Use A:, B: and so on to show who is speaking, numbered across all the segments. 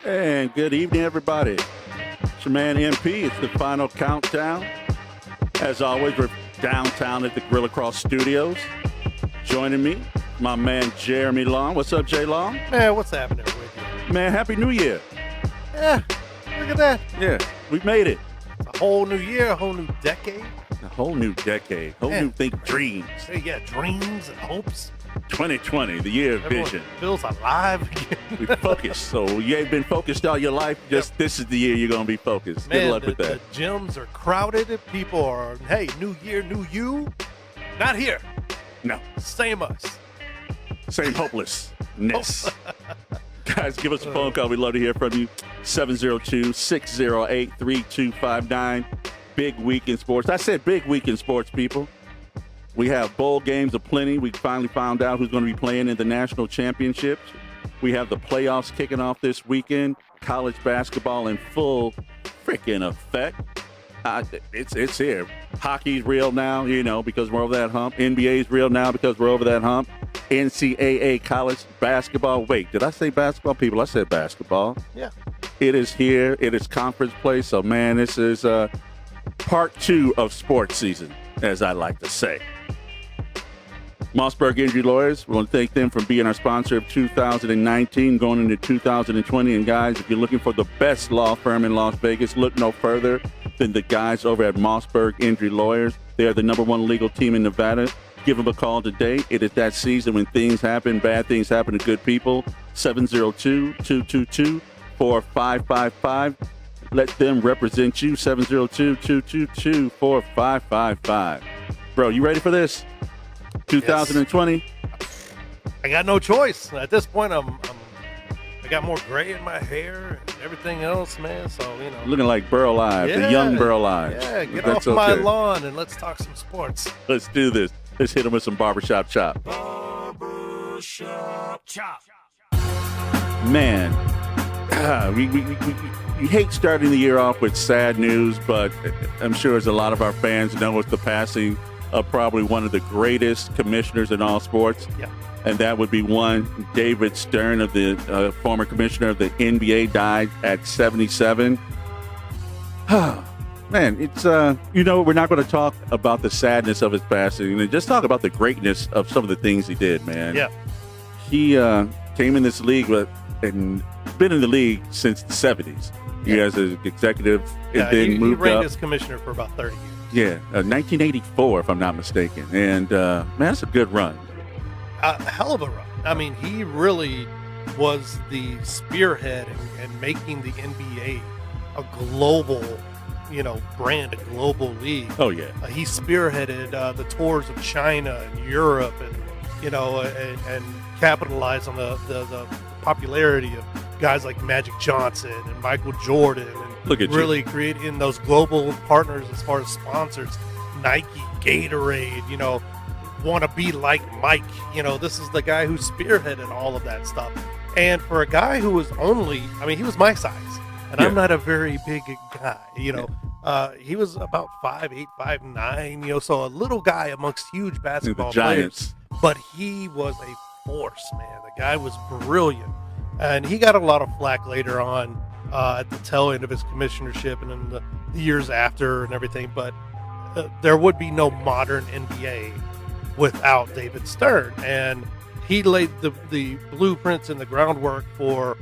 A: And good evening, everybody. It's your man MP. It's the final countdown. As always, we're downtown at the Gorilla Cross Studios. Joining me, my man Jeremy Long. What's up, Jay Long?
B: Man, what's happening with you?
A: Man, Happy New Year.
B: Yeah, look at that.
A: Yeah, we made it.
B: A whole new year, a whole new decade.
A: A whole new decade. Whole new dreams.
B: Hey, yeah, dreams and hopes.
A: 2020, the year of
B: Everyone
A: vision.
B: feels alive again.
A: We focused. So you ain't been focused all your life. Just This is the year you're going to be focused.
B: Man,
A: Good luck with that.
B: The gyms are crowded. People are, hey, new year, new you. Not here.
A: No.
B: Same us.
A: Same hopelessness. Guys, give us a phone call. We'd love to hear from you. 702-608-3259. Big week in sports. I said big week in sports, people. We have bowl games aplenty. We finally found out who's going to be playing in the national championships. We have the playoffs kicking off this weekend. College basketball in full freaking effect. It's here. Hockey's real now, because we're over that hump. NBA's real now because we're over that hump. NCAA college basketball. Wait, did I say basketball, people? I said basketball.
B: Yeah.
A: It is here. It is conference play. So, man, this is part 2 of sports season, as I like to say. Marcus Berg Injury Lawyers, we want to thank them for being our sponsor of 2019, going into 2020. And, guys, if you're looking for the best law firm in Las Vegas, look no further than the guys over at Marcus Berg Injury Lawyers. They are the #1 legal team in Nevada. Give them a call today. It is that season when things happen, bad things happen to good people. 702-222-4555. Let them represent you. 702-222-4555. Bro, you ready for this? 2020?
B: Yes. I got no choice. At this point, I got more gray in my hair and everything else, man. So,
A: Looking like Burl Ives, the young Burl Ives.
B: Yeah, get off my lawn and let's talk some sports.
A: Let's do this. Let's hit him with some barbershop chop.
C: Barbershop chop.
A: Man, we hate starting the year off with sad news, but I'm sure as a lot of our fans know, it's the passing of probably one of the greatest commissioners in all sports.
B: Yeah.
A: And that would be one, David Stern, of the former commissioner of the NBA, died at 77. Man, it's, we're not going to talk about the sadness of his passing and just talk about the greatness of some of the things he did, man.
B: Yeah.
A: He came in this league and been in the league since the 70s. He has an executive and then moved
B: he reigned
A: up.
B: as commissioner for about 30 years.
A: Yeah, 1984, if I'm not mistaken. And, man, that's a good run.
B: A hell of a run. I mean, he really was the spearhead in making the NBA a global, brand, a global league.
A: Oh, yeah.
B: He spearheaded the tours of China and Europe and capitalized on the popularity of guys like Magic Johnson and Michael Jordan and
A: Look at
B: really creating those global partners as far as sponsors. Nike, Gatorade, want to be like Mike. This is the guy who spearheaded all of that stuff. And for a guy who was he was my size, and I'm not a very big guy, he was about 5'8", 5'9", so a little guy amongst huge basketball
A: giants.
B: players. But he was a force, man. The guy was brilliant. And he got a lot of flack later on at the tail end of his commissionership and in the years after and everything. But there would be no modern NBA without David Stern. And he laid the blueprints and the groundwork for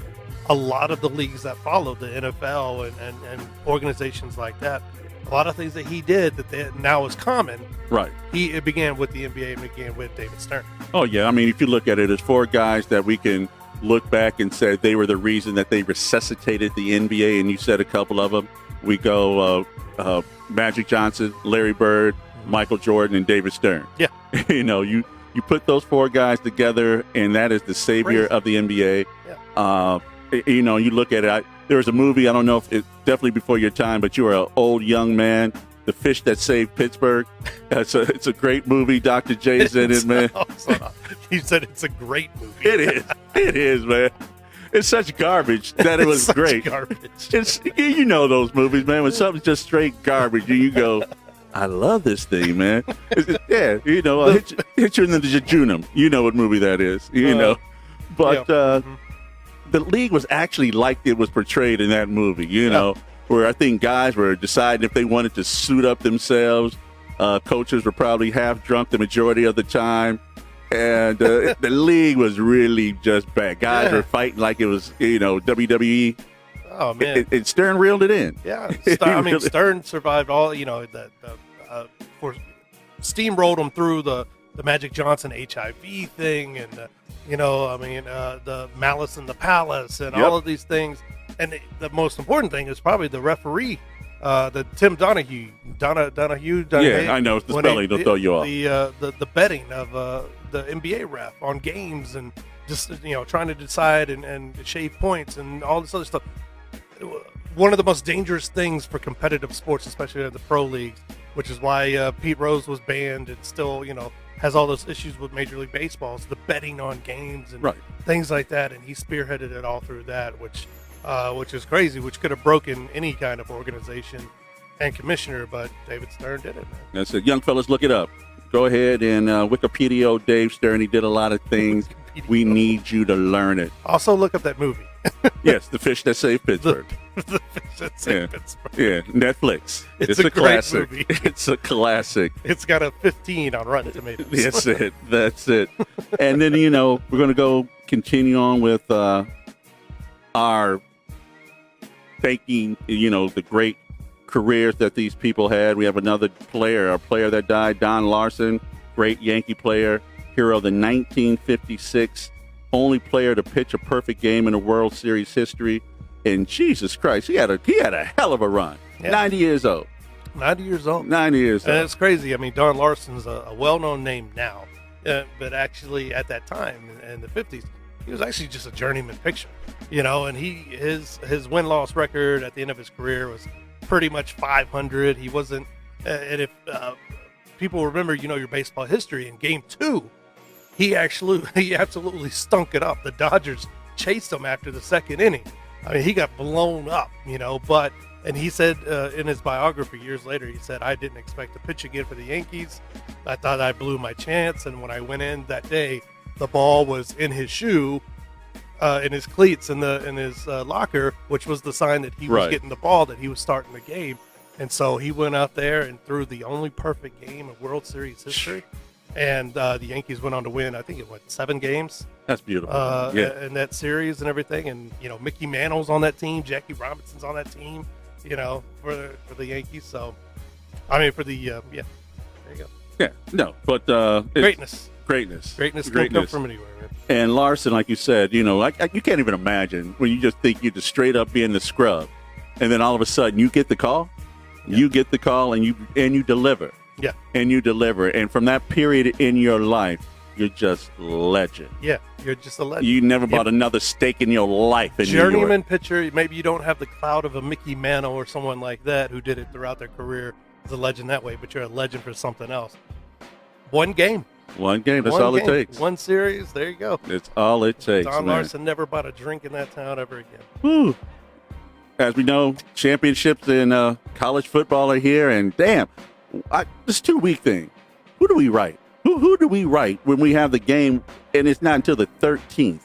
B: a lot of the leagues that followed, the NFL and organizations like that. A lot of things that he did that now is common.
A: Right.
B: It began with the NBA and began with David Stern.
A: Oh, yeah. I mean, if you look at it, there's 4 guys that we can look back and say they were the reason that they resuscitated the NBA, and you said a couple of them. We go Magic Johnson, Larry Bird, Michael Jordan, and David Stern.
B: Yeah.
A: You put those 4 guys together, and that is the savior of the NBA.
B: Yeah.
A: You look at it. There was a movie, I don't know if it's definitely before your time, but you were an old young man, The Fish That Saved Pittsburgh. It's a great movie. Dr. J's in it, man.
B: You said it's a great movie.
A: It is. It is, man. It's such garbage that it was great.
B: Garbage.
A: It's those movies, man. When something's just straight garbage, and you go, I love this thing, man. Hit you in the jejunum. You know what movie that is, But the league was actually like it was portrayed in that movie, you know, where I think guys were deciding if they wanted to suit up themselves. Coaches were probably half drunk the majority of the time. And the league was really just bad. Guys were fighting like it was, you know, WWE.
B: Oh, man.
A: And Stern reeled it in.
B: Yeah. Stern survived all, you know, steamrolled them through the Magic Johnson HIV thing and, the Malice in the Palace and all of these things. And the most important thing is probably the referee, the Tim Donahue. Donahue.
A: Yeah, I know. It's the spelling. They'll throw you off.
B: The betting of the NBA ref on games and just, you know, trying to decide and shave points and all this other stuff. One of the most dangerous things for competitive sports, especially in the pro leagues, which is why Pete Rose was banned and still, you know, has all those issues with Major League Baseball, is the betting on games and things like that. And he spearheaded it all through that, which is crazy, which could have broken any kind of organization and commissioner, but David Stern did it, man.
A: That's it. Young fellas, look it up. Go ahead and Wikipedia Dave Stern. He did a lot of things. We need you to learn it.
B: Also, look up that movie.
A: Yes, The Fish That Saved Pittsburgh.
B: The Fish That Saved Pittsburgh.
A: Yeah, Netflix.
B: It's a
A: classic.
B: Great movie.
A: It's a classic.
B: It's got a 15 on Rotten Tomatoes.
A: That's it. That's it. And then, you know, we're going to continue on with our thanking, you know, the great careers that these people had. We have another player, a player that died, Don Larson, great Yankee player, hero of the 1956, only player to pitch a perfect game in the World Series history. And Jesus Christ, he had a hell of a run. Yeah. 90 years old.
B: 90 years old.
A: 90 years old.
B: And it's crazy. I mean, Don Larson's a well-known name now, but actually at that time in the 50s, he was actually just a journeyman pitcher, you know, and his win-loss record at the end of his career was pretty much 500. He wasn't, and if people remember, you know, your baseball history, in Game 2, he absolutely stunk it up. The Dodgers chased him after the second inning. I mean, he got blown up, you know, and he said in his biography years later, he said, I didn't expect to pitch again for the Yankees. I thought I blew my chance. And when I went in that day, the ball was in his shoe, in his cleats, in his locker, which was the sign that he was getting the ball, that he was starting the game. And so he went out there and threw the only perfect game of World Series history. And the Yankees went on to win, I think it went 7 games.
A: That's beautiful.
B: In that series and everything. And, you know, Mickey Mantle's on that team. Jackie Robinson's on that team, you know, for the Yankees. So, I mean, for the, there you go.
A: Yeah, no, but
B: Greatness can't come from anywhere, man.
A: And Larson, like you said, you know, you can't even imagine when you just think you're just straight up being the scrub, and then all of a sudden you get the call, and you deliver.
B: Yeah.
A: And you deliver. And from that period in your life, you're just legend.
B: Yeah, you're just a legend.
A: You never bought another steak in your life in
B: Journeyman pitcher. Maybe you don't have the clout of a Mickey Mantle or someone like that who did it throughout their career as a legend that way, but you're a legend for something else. One game.
A: That's all it takes.
B: One series. There you go.
A: It's all it takes.
B: Don Larson never bought a drink in that town ever again.
A: Whew. As we know, championships in college football are here, and damn, this 2-week thing. Who do we write? Who do we write when we have the game, and it's not until the 13th?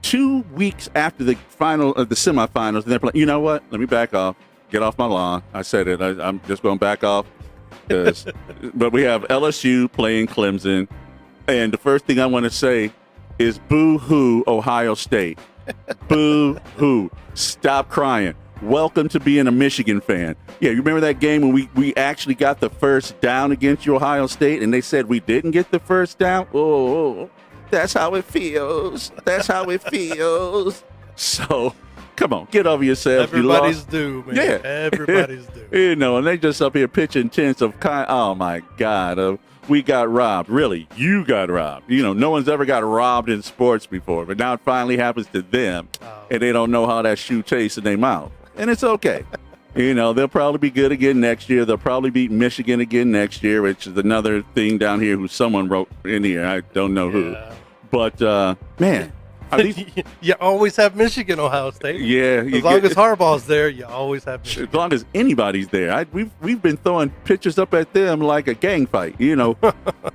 A: 2 weeks after the final of the semifinals, and they're playing. You know what? Let me back off. Get off my lawn. I said it. I'm just going to back off. But we have LSU playing Clemson, and the first thing I want to say is boo-hoo, Ohio State. Boo-hoo. Stop crying. Welcome to being a Michigan fan. Yeah, you remember that game when we actually got the first down against Ohio State, and they said we didn't get the first down? Oh, that's how it feels. That's how it feels. So, come on, get over yourself.
B: Everybody's due, man.
A: Yeah.
B: Everybody's due.
A: You know, and they just up here pitching tents of oh my God, we got robbed. Really, you got robbed. You know, no one's ever got robbed in sports before, but now it finally happens to them, and they don't know how that shoe tastes in their mouth. And it's okay. You know, they'll probably be good again next year. They'll probably beat Michigan again next year, which is another thing down here who someone wrote in here. I don't know who. But, man,
B: You always have Michigan, Ohio State.
A: Yeah.
B: As long as Harbaugh's there, you always have Michigan.
A: As long as anybody's there. We've been throwing pitchers up at them like a gang fight.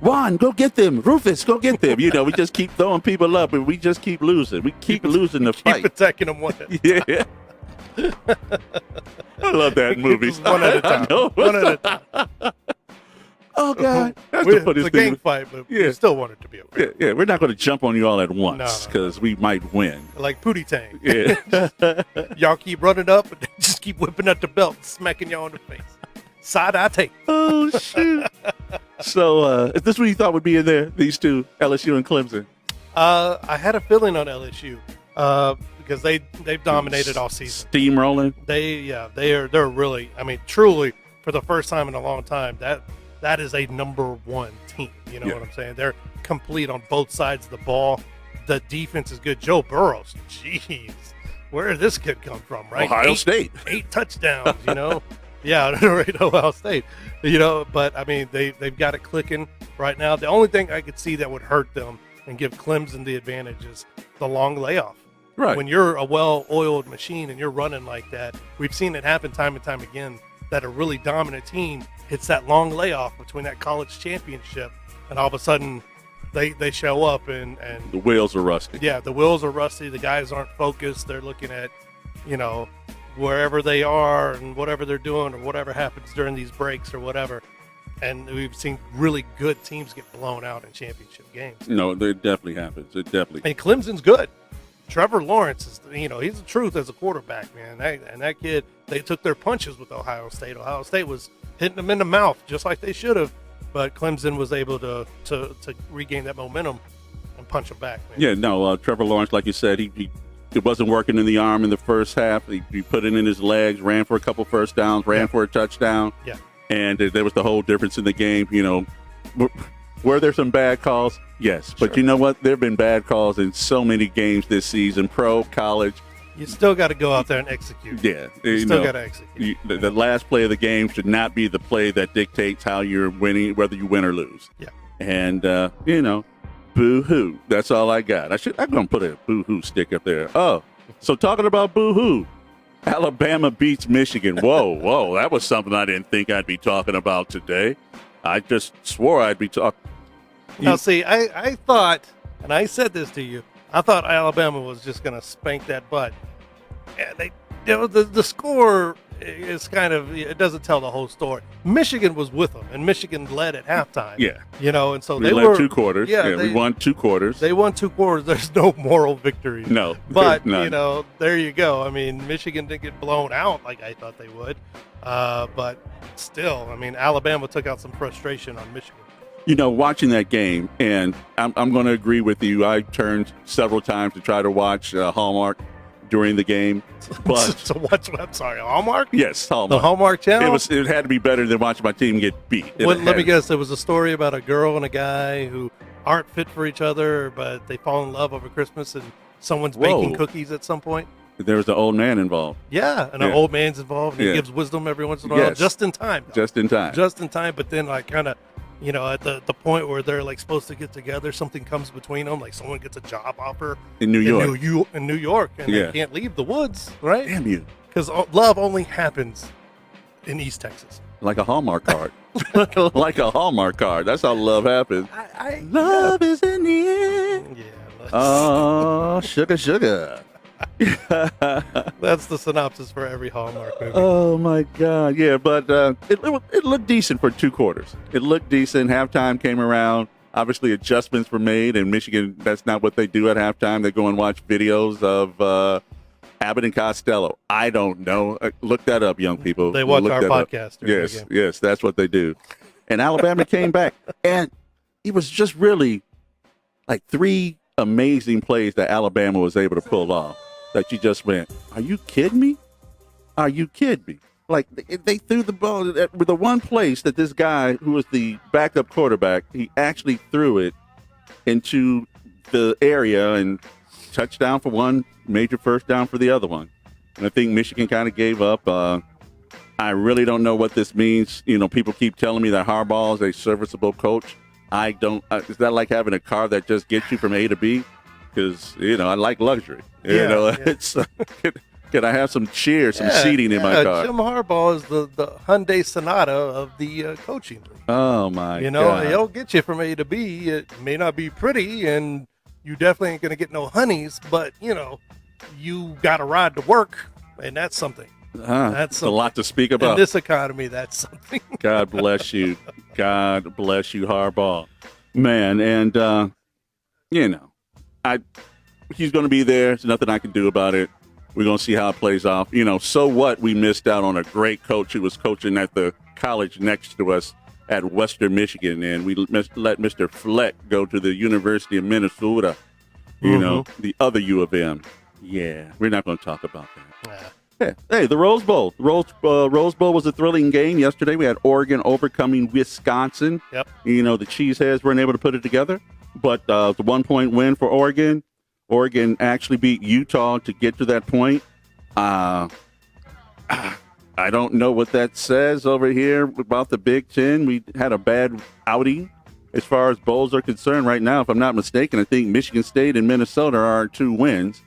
A: Juan, go get them. Rufus, go get them. We just keep throwing people up, and we just keep losing. We keep losing the fight.
B: Keep attacking them one at a time.
A: Yeah. I love that movie.
B: One at a time. One at a time.
A: Oh, God. That's
B: the
A: funniest
B: it's a gang fight, but we still want it to be a fight.
A: Yeah, we're not going to jump on you all at once because we might win.
B: Like Pootie Tang.
A: Yeah.
B: Y'all keep running up, and just keep whipping up the belt and smacking y'all in the face. Side-eye tape.
A: Oh, shoot. So, is this what you thought would be in there, these two, LSU and Clemson?
B: I had a feeling on LSU because they've dominated all season.
A: Steamrolling?
B: They're really, truly, for the first time in a long time, that is a number one team. You know what I'm saying? They're complete on both sides of the ball. The defense is good. Joe Burrows, jeez, where did this kid come from, right?
A: Ohio State.
B: 8 touchdowns, Yeah, right, Ohio State. But, they've got it clicking right now. The only thing I could see that would hurt them and give Clemson the advantage is the long layoff.
A: Right.
B: When you're a well-oiled machine and you're running like that, we've seen it happen time and time again, that a really dominant team hits that long layoff between that college championship, and all of a sudden they show up and
A: the wheels are rusty.
B: Yeah, the wheels are rusty. The guys aren't focused. They're looking at, wherever they are and whatever they're doing or whatever happens during these breaks or whatever. And we've seen really good teams get blown out in championship games.
A: No, it definitely happens. It definitely.
B: And Clemson's good. Trevor Lawrence is, he's the truth as a quarterback, man. That kid, they took their punches with Ohio State. Ohio State was hitting them in the mouth just like they should have, but Clemson was able to regain that momentum and punch them back, man.
A: Yeah, no, Trevor Lawrence, like you said, he it wasn't working in the arm in the first half. He put it in his legs, ran for a couple first downs, ran for a touchdown.
B: Yeah.
A: And there was the whole difference in the game, Were there some bad calls? Yes. But you know what? There have been bad calls in so many games this season, pro, college.
B: You still got to go out there and execute.
A: Yeah.
B: You still got to execute.
A: The last play of the game should not be the play that dictates how you're winning, whether you win or lose.
B: Yeah.
A: And, boo-hoo. That's all I got. I'm going to put a boo-hoo stick up there. Oh, so talking about boo-hoo, Alabama beats Michigan. Whoa. That was something I didn't think I'd be talking about today. I just swore I'd be talking.
B: Now, see, I thought, and I said this to you, I thought Alabama was just going to spank that butt. And the score is it doesn't tell the whole story. Michigan was with them, and Michigan led at halftime.
A: Yeah.
B: And so
A: they led 2 quarters. Yeah, we won 2 quarters.
B: They won 2 quarters. There's no moral victory.
A: No.
B: But, there you go. Michigan didn't get blown out like I thought they would. But still, Alabama took out some frustration on Michigan.
A: Watching that game, and I'm going to agree with you. I turned several times to try to watch Hallmark during the game. But
B: so what's? I'm sorry, Hallmark?
A: Yes, Hallmark.
B: The Hallmark channel.
A: It had to be better than watching my team get beat.
B: Let me guess. There was a story about a girl and a guy who aren't fit for each other, but they fall in love over Christmas, and someone's baking cookies at some point.
A: There was an old man involved.
B: Yeah, and an old man's involved. And he gives wisdom every once in a while, just in time.
A: Just in time. But
B: then, at the point where they're supposed to get together, something comes between them. Like someone gets a job offer
A: in New York,
B: and they can't leave the woods, right?
A: Damn you!
B: Because love only happens in East Texas,
A: like a Hallmark card. Like a Hallmark card. That's how love happens. Love is in the air.
B: Yeah.
A: Oh, sugar.
B: That's the synopsis for every Hallmark movie.
A: Oh my God, yeah, but it looked decent for 2 quarters. It looked decent. Halftime came around. Obviously, adjustments were made, and Michigan, that's not what they do at halftime. They go and watch videos of Abbott and Costello. I don't know. Look that up, young people.
B: They watch our podcast.
A: Yes, that's what they do. And Alabama came back, and it was just really 3 amazing plays that Alabama was able to pull off. That you just went, are you kidding me? Are you kidding me? They threw the ball with the one place that this guy who was the backup quarterback, he actually threw it into the area and touchdown for one, major first down for the other one. And I think Michigan kind of gave up. I really don't know what this means. People keep telling me that Harbaugh is a serviceable coach. I don't. Is that like having a car that just gets you from A to B? because I like luxury. It's can I have some chairs, some seating in my car?
B: Jim Harbaugh is the Hyundai Sonata of the coaching league.
A: Oh my God!
B: It'll get you from A to B. It may not be pretty, and you definitely ain't gonna get no honeys, but you got a ride to work, and that's something. That's
A: a lot to speak about
B: in this economy. That's something.
A: God bless you. God bless you, Harbaugh, man. And he's going to be there. There's nothing I can do about it. We're going to see how it plays off. So what? We missed out on a great coach who was coaching at the college next to us at Western Michigan, and we let Mr. Fleck go to the University of Minnesota. The other U of M. Yeah, we're not going to talk about that. Yeah. Hey, the Rose Bowl. Rose Bowl was a thrilling game yesterday. We had Oregon overcoming Wisconsin.
B: Yep.
A: The Cheeseheads weren't able to put it together, but the 1-point win for Oregon. Oregon actually beat Utah to get to that point. I don't know what that says over here about the Big Ten. We had a bad outing as far as bowls are concerned right now. If I'm not mistaken, I think Michigan State and Minnesota are our 2 wins.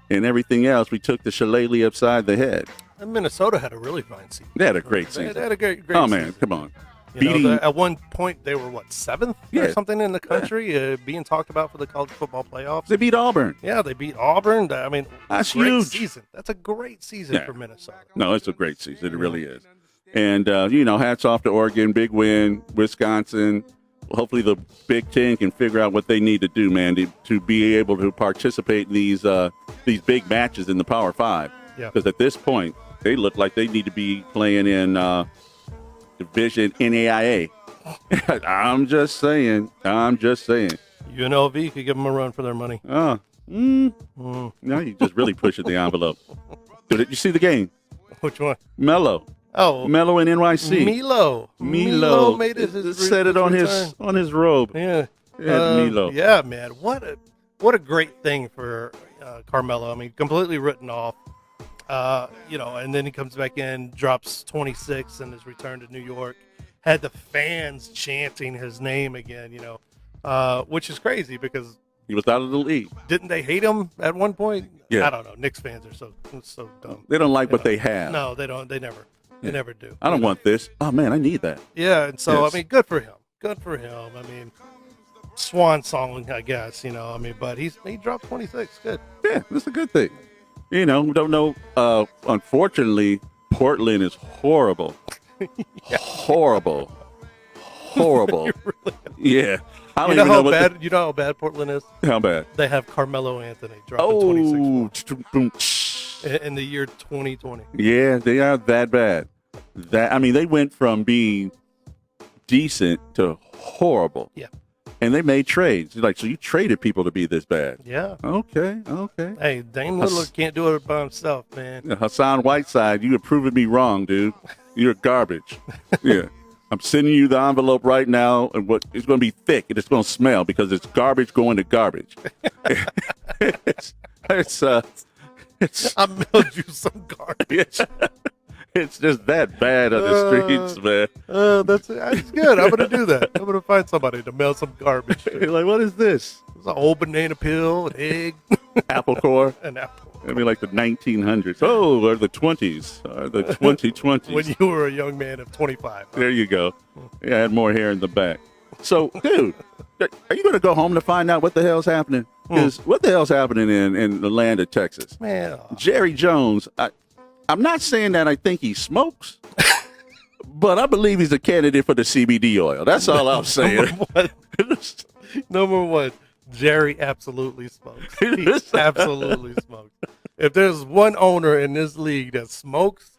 A: And everything else, we took the shillelagh upside the head.
B: And Minnesota had a really fine season.
A: They had a great season.
B: They had a great
A: oh,
B: season.
A: Man, come on.
B: At one point, they were, 7th or something in the country, being talked about for the college football playoffs.
A: They beat Auburn.
B: Yeah, they beat Auburn. I mean,
A: that's
B: great
A: huge.
B: Season. That's a great season for Minnesota.
A: No, it's a great season. It really is. And, hats off to Oregon. Big win. Wisconsin. Hopefully the Big Ten can figure out what they need to do, man, to be able to participate in these big matches in the Power 5.
B: Yeah.
A: Because at this point, they look like they need to be playing in Division NAIA. I'm just saying.
B: UNLV could give them a run for their money.
A: Now you just really pushing the envelope. Did you see the game?
B: Which one?
A: Melo.
B: Oh,
A: Melo in NYC.
B: Melo made it.
A: Set it on his robe.
B: Yeah,
A: Melo.
B: Yeah, man. What a great thing for Carmelo. I mean, completely written off. And then he comes back in, drops 26 in his return to New York. Had the fans chanting his name again. Which is crazy because
A: he was out of the league.
B: Didn't they hate him at one point?
A: Yeah.
B: I don't know. Knicks fans are so dumb.
A: They don't like what they have.
B: No, they don't. They never. They never do.
A: I don't want this. Oh, man, I need that.
B: Yeah, and so, I mean, good for him. I mean, swan song, I guess, but he dropped 26. Good.
A: Yeah, that's a good thing. We don't know. Unfortunately, Portland is horrible. Horrible.
B: Really
A: yeah. I don't
B: know
A: even
B: how
A: know
B: bad. You know how bad Portland is?
A: How bad?
B: They have Carmelo Anthony dropping
A: 26
B: in the year 2020.
A: Yeah, they are that bad. They went from being decent to horrible.
B: Yeah.
A: And they made trades. So you traded people to be this bad.
B: Yeah.
A: Okay.
B: Hey, Dame Lillard can't do it by himself, man.
A: Hassan Whiteside, you have proven me wrong, dude. You're garbage. Yeah. I'm sending you the envelope right now, and it's going to be thick, and it's going to smell because it's garbage going to garbage.
B: I mailed you some garbage.
A: It's just that bad on the streets, man.
B: That's good. I'm going to do that. I'm going to find somebody to mail some garbage.
A: You're like, what is this?
B: It's an old banana peel, an egg.
A: Apple core.
B: An apple.
A: Like the 1900s. or the 20s. Or the 2020s.
B: When you were a young man of 25. Huh?
A: There you go. Yeah, I had more hair in the back. So, dude, are you going to go home to find out what the hell's happening? Because what the hell's happening in the land of Texas?
B: Man.
A: Jerry Jones, I'm not saying that I think he smokes, but I believe he's a candidate for the CBD oil. That's all I'm saying.
B: Number one, Jerry absolutely smokes. He absolutely smokes. If there's one owner in this league that smokes,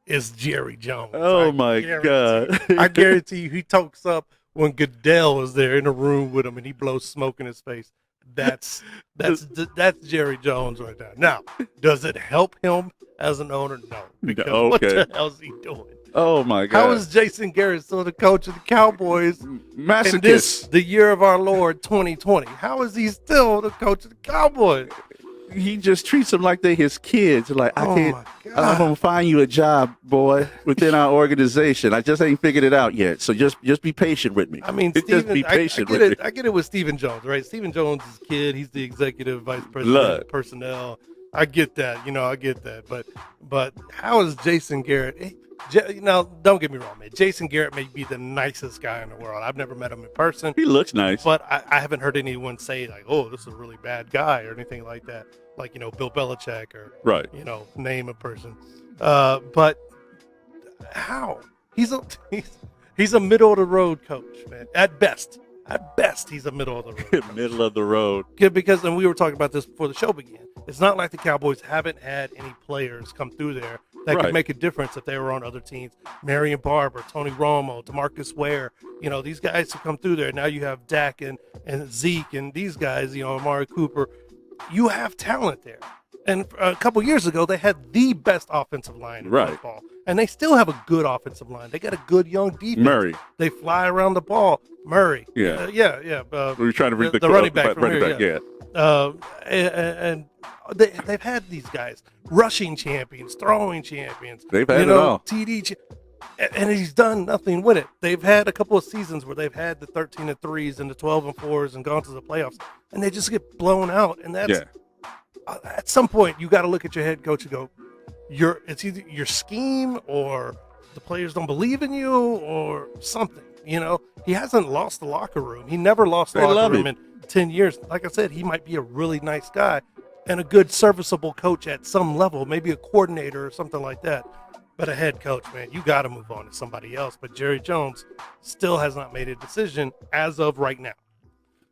B: it's Jerry Jones.
A: Oh, my God.
B: I guarantee you he tokes up when Goodell is there in the room with him and he blows smoke in his face. That's Jerry Jones right there. Now, does it help him as an owner? No. Because what the hell is he doing?
A: Oh, my God.
B: How is Jason Garrett still the coach of the Cowboys
A: Masochist.
B: the year of our Lord 2020? How is he still the coach of the Cowboys?
A: he just treats them like they his kids. Like,
B: Oh,
A: I'm gonna find you a job, boy, within our organization. I just ain't figured it out yet. So just be patient with me.
B: I mean,
A: just
B: Steven,
A: be patient
B: I
A: with
B: get
A: me.
B: it. I get it with Stephen Jones, right? Stephen Jones is kid. He's the executive vice president of personnel. I get that. I get that. But how is Jason Garrett? Now, don't get me wrong, man. Jason Garrett may be the nicest guy in the world. I've never met him in person.
A: He looks nice.
B: But I haven't heard anyone say, like, oh, this is a really bad guy or anything like that. Like, Bill Belichick or,
A: right.
B: Name a person. But how? He's a middle of the road coach, man. At best, he's a middle of the road coach.
A: Middle of the road.
B: Because, and we were talking about this before the show began, it's not like the Cowboys haven't had any players come through there that could make a difference if they were on other teams. Marion Barber, Tony Romo, DeMarcus Ware, these guys have come through there. Now you have Dak and Zeke and these guys, Amari Cooper. You have talent there. And a couple years ago, they had the best offensive line in football. And they still have a good offensive line. They got a good young defense.
A: Murray.
B: They fly around the ball. Murray.
A: Yeah.
B: Yeah.
A: We were trying to read
B: the running back from
A: running
B: here.
A: back,
B: And they've had these guys, rushing champions, throwing champions.
A: They've had it all.
B: TD, and he's done nothing with it. They've had a couple of seasons where they've had the 13-3s and the 12-4s and gone to the playoffs, and they just get blown out. And that's at some point you got to look at your head coach and go, it's either your scheme or the players don't believe in you or something. He hasn't lost the locker room. He never lost the locker room in 10 years. Like I said, he might be a really nice guy and a good serviceable coach at some level, maybe a coordinator or something like that. But a head coach, man, you got to move on to somebody else. But Jerry Jones still has not made a decision as of right now.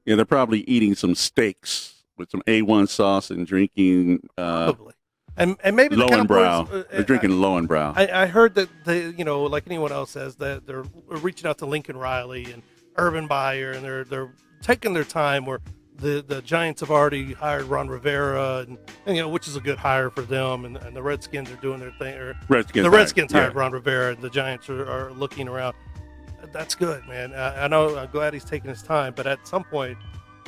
A: Yeah, they're probably eating some steaks with some A1 sauce and drinking
B: probably. And maybe the Cowboys,
A: they're drinking Lowenbrow.
B: I heard that they, like anyone else says, that they're reaching out to Lincoln Riley and Urban Meyer, and they're taking their time. Where the Giants have already hired Ron Rivera, and which is a good hire for them, and the Redskins are doing their thing. The Redskins hired Ron Rivera, and the Giants are looking around. That's good, man. I know. I'm glad he's taking his time, but at some point,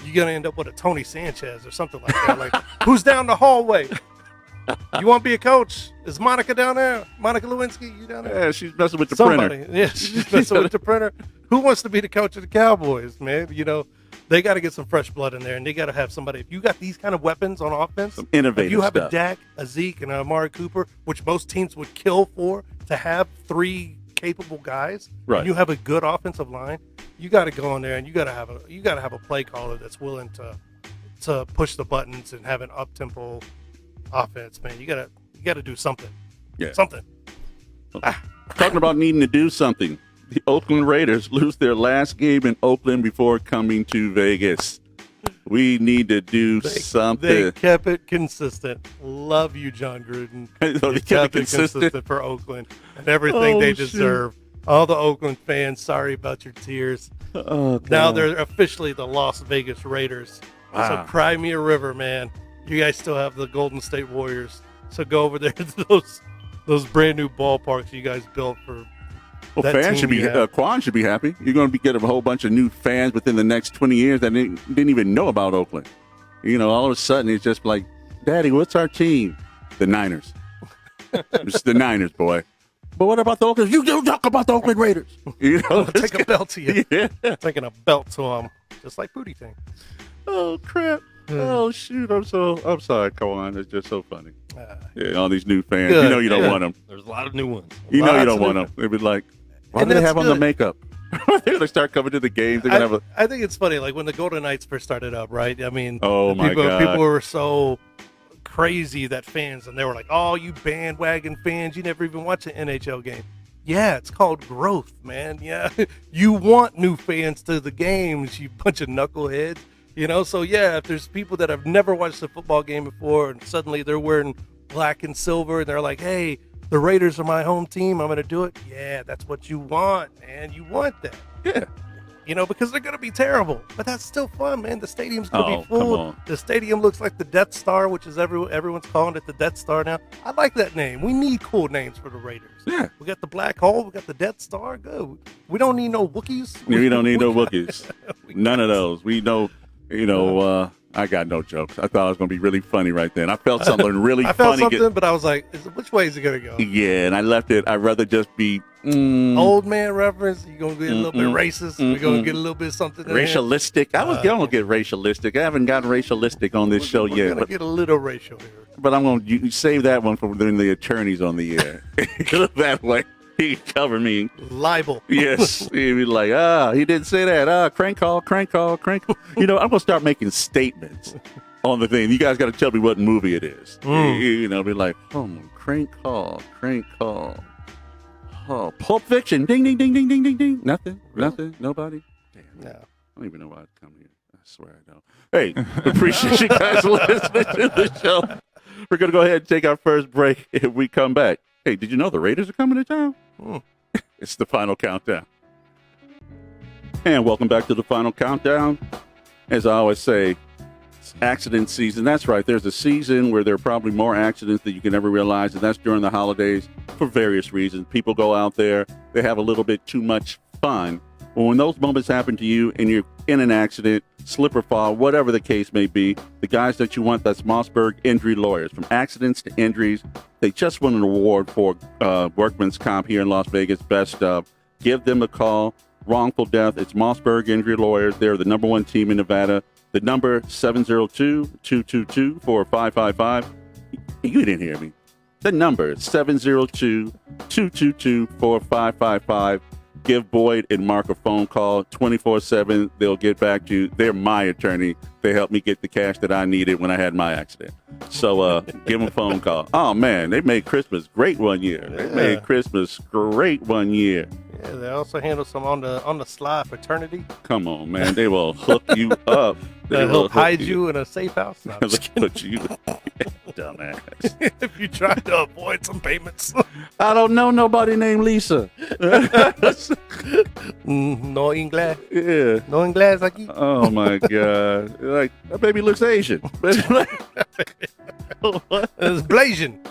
B: you're gonna end up with a Tony Sanchez or something like that. Like, who's down the hallway? You want to be a coach? Is Monica down there? Monica Lewinsky, you down there?
A: Yeah, she's messing with the
B: Somebody.
A: printer.
B: Yeah, she's messing with the printer. Who wants to be the coach of the Cowboys, man? They got to get some fresh blood in there, and they got to have somebody. If you got these kind of weapons on offense,
A: some innovative
B: if you have
A: stuff.
B: a Dak, a Zeke, and a Amari Cooper, which most teams would kill for, to have three capable guys,
A: right?
B: And you have a good offensive line. You got to go in there, and you got to have a play caller that's willing to push the buttons and have an up tempo offense, man. You gotta do something.
A: Yeah.
B: Something.
A: Talking about needing to do something. The Oakland Raiders lose their last game in Oakland before coming to Vegas. We need to do something.
B: They kept it consistent. Love you, John Gruden.
A: They kept it consistent
B: for Oakland and everything they deserve. All the Oakland fans, sorry about your tears.
A: Oh, God.
B: Now they're officially the Las Vegas Raiders.
A: Wow.
B: So cry me a river, man. You guys still have the Golden State Warriors. So go over there to those brand new ballparks you guys built for.
A: Well, fans should be. Quan should be happy. You're going to be getting a whole bunch of new fans within the next 20 years that didn't even know about Oakland. All of a sudden it's just like, Daddy, what's our team? The Niners. It's the Niners, boy. But what about the Oakland? You don't talk about the Oakland Raiders.
B: Take a belt to you.
A: Yeah.
B: Taking a belt to them, just like Booty Thing.
A: Oh crap. Oh shoot! I'm sorry, Kawan. It's just so funny. Yeah, all these new fans.
B: Good,
A: You don't want them.
C: There's a lot of new ones.
A: You don't want them. They'd be like, why do they have on the makeup? They're gonna start coming to the games. They're gonna
B: I think it's funny, like when the Golden Knights first started up, right? I mean,
A: oh my God,
B: people were so crazy that fans, and they were like, "Oh, you bandwagon fans! You never even watch an NHL game." Yeah, it's called growth, man. Yeah, you want new fans to the games, you bunch of knuckleheads. So yeah, if there's people that have never watched a football game before and suddenly they're wearing black and silver and they're like, hey, the Raiders are my home team, I'm going to do it. Yeah, that's what you want, man. You want that.
A: Yeah.
B: Because they're going to be terrible. But that's still fun, man. The stadium's going to be
A: come
B: full.
A: on.
B: The stadium looks like the Death Star, which is everyone's calling it the Death Star now. I like that name. We need cool names for the Raiders.
A: Yeah.
B: We got the Black Hole. We got the Death Star. Good. We don't need no Wookiees.
A: We don't need no Wookiees. None of those. We know, I got no jokes. I thought it was going to be really funny right then. I felt something really
B: I felt
A: funny.
B: something, but I was like, which way is it going to go?
A: Yeah, and I left it. I'd rather just be...
B: Old man reference. You're going to get a little bit racist. We're going to get a little bit something in
A: racialistic. I was going to get racialistic. I haven't gotten racialistic on this show yet.
B: We're going to get a little racial here.
A: But I'm going to save that one for when the attorney's on the air. That way, he can cover me.
B: Libel.
A: Yes. He'd be like, he didn't say that. Crank call. I'm going to start making statements on the thing. You guys got to tell me what movie it is. Be like, crank call. Oh, Pulp Fiction. Ding, ding, ding, ding, ding, ding, ding. Nothing. Nobody. Damn.
B: No.
A: I don't even know why I'd come here. I swear I don't. Hey, appreciate you guys listening to the show. We're going to go ahead and take our first break. If we come back, hey, did you know the Raiders are coming to town? It's the final countdown. And welcome back to the final countdown. As I always say, it's accident season. That's right. There's a season where there are probably more accidents than you can ever realize, and that's during the holidays for various reasons. People go out there, they have a little bit too much fun. But when those moments happen to you and you're in an accident, slip or fall, whatever the case may be, the guys that you want, that's Mossberg Injury Lawyers. From accidents to injuries, they just won an award for workman's comp here in Las Vegas, best of. Give them a call. Wrongful death, it's Mossberg Injury Lawyers. They're the #1 team in Nevada. The number 702-222-4555. You didn't hear me. The number is 702-222-4555. Give Boyd and Mark a phone call 24/7. They'll get back to you. They're my attorney. They helped me get the cash that I needed when I had my accident. So give them a phone call. Oh, man, they made Christmas great one year. Yeah. They made Christmas great one year.
B: Yeah, they also handle some on the slide fraternity.
A: Come on, man. They will hook you up.
B: They'll help hide you in a safe house. No,
A: put you, dumbass.
B: If you try to avoid some payments.
A: I don't know nobody named Lisa.
B: No inglés.
A: Yeah.
B: No inglés aquí.
A: Oh my God. Like, that baby looks Asian.
B: It's Blasian.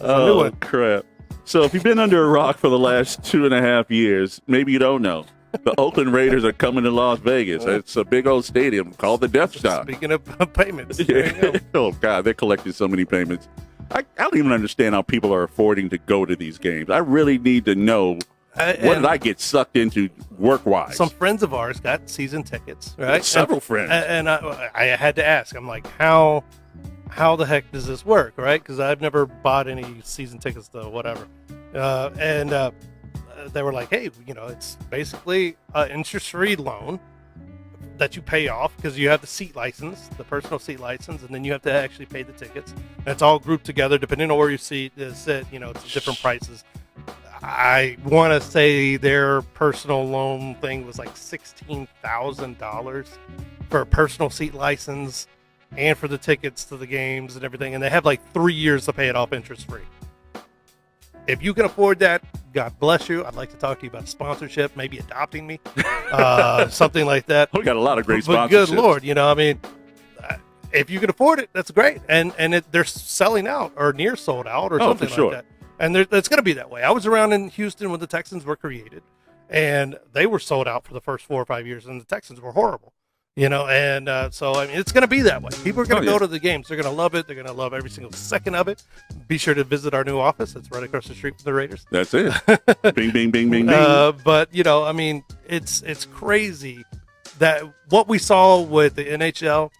A: Oh, crap. So if you've been under a rock for the last 2.5 years, maybe you don't know. The Oakland Raiders are coming to Las Vegas. It's a big old stadium called the Death Star.
B: Speaking of payments.
A: Yeah. Oh, God, they're collecting so many payments. I don't even understand how people are affording to go to these games. I really need to know, what did I get sucked into work-wise?
B: Some friends of ours got season tickets, right?
A: Several friends.
B: And I had to ask. I'm like, how the heck does this work, right? Because I've never bought any season tickets to whatever. They were like, hey, it's basically an interest-free loan that you pay off because you have the seat license, the personal seat license, and then you have to actually pay the tickets. And it's all grouped together depending on where your seat is sit. It's different prices. I want to say their personal loan thing was like $16,000 for a personal seat license and for the tickets to the games and everything. And they have like 3 years to pay it off interest-free. If you can afford that, God bless you. I'd like to talk to you about sponsorship, maybe adopting me, something like that.
A: We got a lot of great sponsorships.
B: But good Lord, if you can afford it, that's great. And they're selling out or near sold out or something like that. And it's going to be that way. I was around in Houston when the Texans were created, and they were sold out for the first 4 or 5 years, and the Texans were horrible. So it's going to be that way. People are going to go to the games. They're going to love it. They're going to love every single second of it. Be sure to visit our new office. It's right across the street from the Raiders.
A: That's it. Bing, bing, bing, bing, bing.
B: But it's crazy that what we saw with the NHL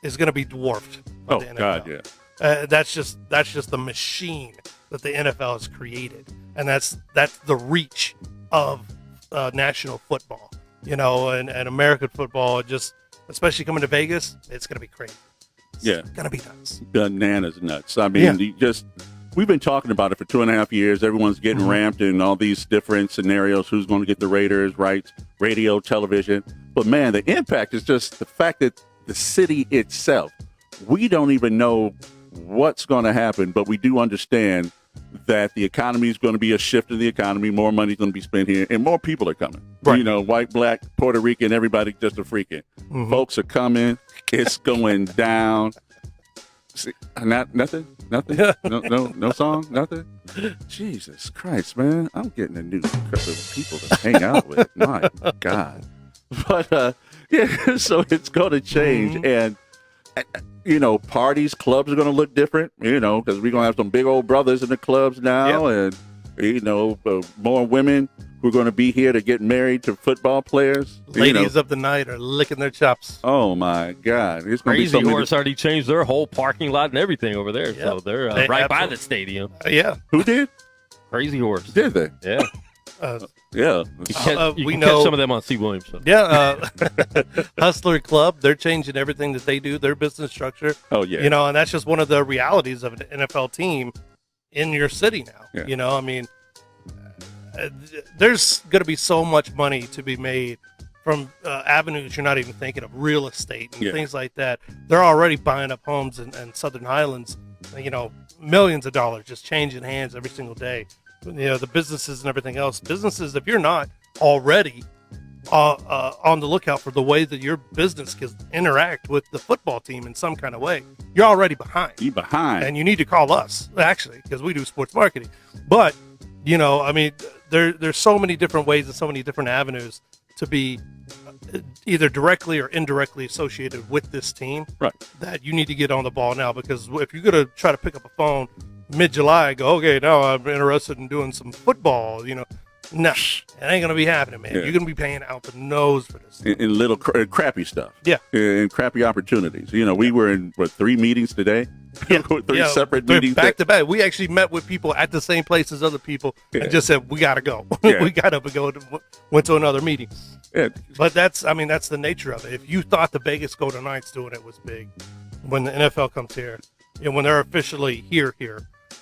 B: is going to be dwarfed by the NFL.
A: God, yeah.
B: That's just the machine that the NFL has created, and that's the reach of national football. And American football, just especially coming to Vegas, it's going to be crazy. It's going to be nuts.
A: Bananas nuts. I mean, we've been talking about it for 2.5 years. Everyone's getting ramped in all these different scenarios. Who's going to get the Raiders, rights, radio, television. But, man, the impact is just the fact that the city itself, we don't even know what's going to happen, but we do understand that the economy is going to be a shift in the economy. More money is going to be spent here, and more people are coming. Right. White, black, Puerto Rican, everybody just a freaking. Folks are coming. It's going down. See, nothing? No song? Nothing? Jesus Christ, man. I'm getting a new couple of people to hang out with. My God. But, so it's going to change, and parties, clubs are going to look different, because we're going to have some big old brothers in the clubs now.
B: Yep.
A: And, more women who are going to be here to get married to football players.
B: Ladies of the night are licking their chops.
A: Oh, my God. It's going to be
C: Crazy
A: so
C: Horse already changed their whole parking lot and everything over there.
B: Yep.
C: So they're right by the stadium.
B: Yeah.
A: Who did?
C: Crazy Horse.
A: Did they?
C: Yeah.
A: Yeah.
C: You
B: we
C: can
B: know
C: catch some of them on C. Williams. So.
B: Yeah, Hustler Club, they're changing everything that they do, their business structure.
A: Oh, yeah.
B: And that's just one of the realities of an NFL team in your city now.
A: Yeah.
B: There's going to be so much money to be made from avenues you're not even thinking of, real estate and things like that. They're already buying up homes in Southern Highlands, millions of dollars just changing hands every single day. The businesses and everything else. Businesses, if you're not already on the lookout for the way that your business can interact with the football team in some kind of way, you're already behind.
A: You're behind.
B: And you need to call us, actually, because we do sports marketing. But, there's so many different ways and so many different avenues to be either directly or indirectly associated with this team,
A: right,
B: that you need to get on the ball now. Because if you're going to try to pick up a phone mid-July and go, okay, now I'm interested in doing some football, no, it ain't going to be happening, man.
A: Yeah.
B: You're going to be paying out the nose for this.
A: In little crappy stuff.
B: Yeah.
A: In crappy opportunities. We were in, 3 meetings today?
B: Yeah.
A: Three separate meetings.
B: Back to back. We actually met with people at the same place as other people and just said, we got to go.
A: Yeah.
B: We got up and went to another meeting.
A: Yeah.
B: But that's the nature of it. If you thought the Vegas Golden Knights doing it was big, when the NFL comes here, when they're officially here,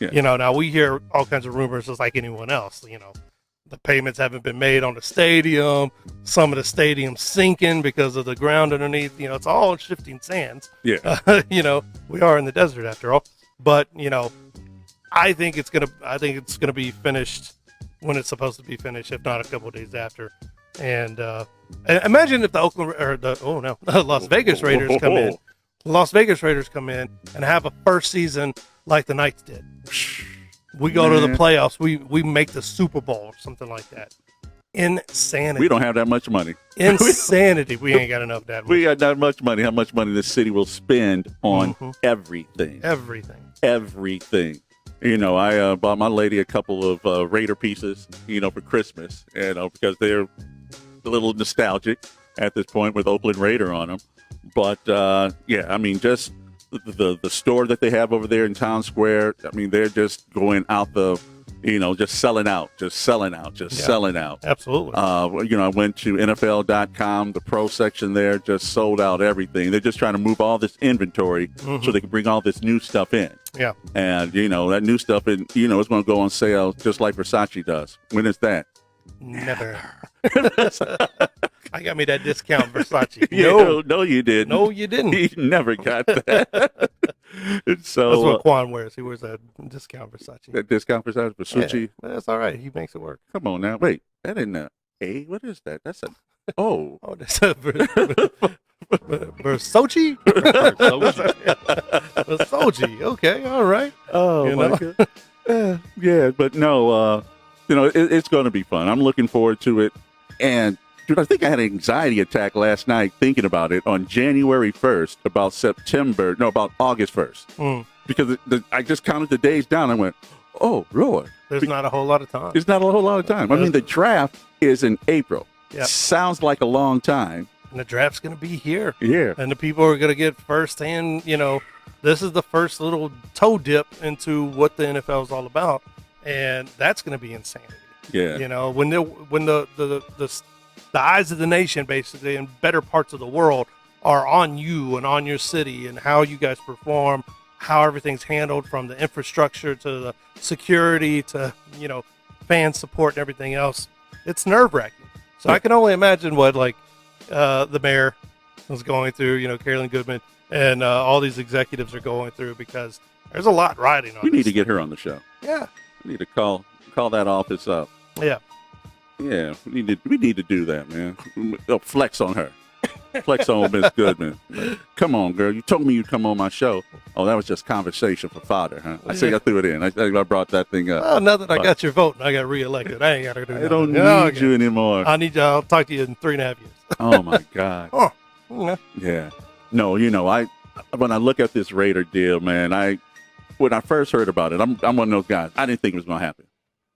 A: yeah.
B: Now we hear all kinds of rumors just like anyone else, the payments haven't been made on the stadium. Some of the stadiums sinking because of the ground underneath. It's all shifting sands.
A: Yeah.
B: We are in the desert after all. But I think it's gonna be finished when it's supposed to be finished, if not a couple of days after. And imagine if the Las Vegas Raiders come in. Las Vegas Raiders come in and have a first season like the Knights did. We go to the playoffs. We make the Super Bowl or something like that. Insanity.
A: We don't have that much money.
B: Insanity. We ain't got enough of that.
A: We got that much money. How much money the city will spend on everything. Everything. I bought my lady a couple of Raider pieces, for Christmas, because they're a little nostalgic at this point with Oakland Raider on them. But, just the store that they have over there in Town Square, they're just going out just selling out.
B: Absolutely.
A: I went to NFL.com, the pro section there, just sold out everything. They're just trying to move all this inventory so they can bring all this new stuff in.
B: Yeah.
A: And, that new stuff, it's going to go on sale just like Versace does. When is that?
B: Never. I got me that discount Versace.
A: No, you didn't.
B: No, you didn't.
A: He never got that. So
B: that's what Quan wears. He wears that discount Versace.
A: That discount Versace?
B: Yeah, that's all right. He makes it work.
A: Come on now. Wait, that ain't what is that? That's oh,
B: that's a Versace? Versace. Okay, all right.
A: Oh, my God. Yeah, but no, it's going to be fun. I'm looking forward to it. And, dude, I think I had an anxiety attack last night thinking about it on January 1st, about August 1st. Because I just counted the days down. I went, oh, Lord.
B: There's not a whole lot of time.
A: There's not a whole lot of time. The draft is in April.
B: Yep.
A: Sounds like a long time.
B: And the draft's going to be here.
A: Yeah.
B: And the people are going to get firsthand, this is the first little toe dip into what the NFL is all about. And that's going to be insanity.
A: Yeah.
B: When the eyes of the nation, basically, in better parts of the world are on you and on your city and how you guys perform, how everything's handled, from the infrastructure to the security to, fan support and everything else. It's nerve-wracking. So I can only imagine what, the mayor was going through, Carolyn Goodman, and all these executives are going through, because there's a lot riding on
A: We
B: this.
A: need to get her on the show.
B: Yeah.
A: We need to call that office up.
B: Yeah.
A: Yeah, we need to do that, man. Flex on her. Flex on Miss Goodman. Come on, girl. You told me you'd come on my show. Oh, that was just conversation for fodder, huh? I say I threw it in. I brought that thing up.
B: Well, now that I got your vote and I got reelected, I ain't got to do that.
A: I don't need you anymore.
B: I'll talk to you in 3.5 years.
A: Oh, my God.
B: Oh, yeah.
A: Yeah. No, when I look at this Raider deal, man, when I first heard about it, I'm one of those guys. I didn't think it was going to happen.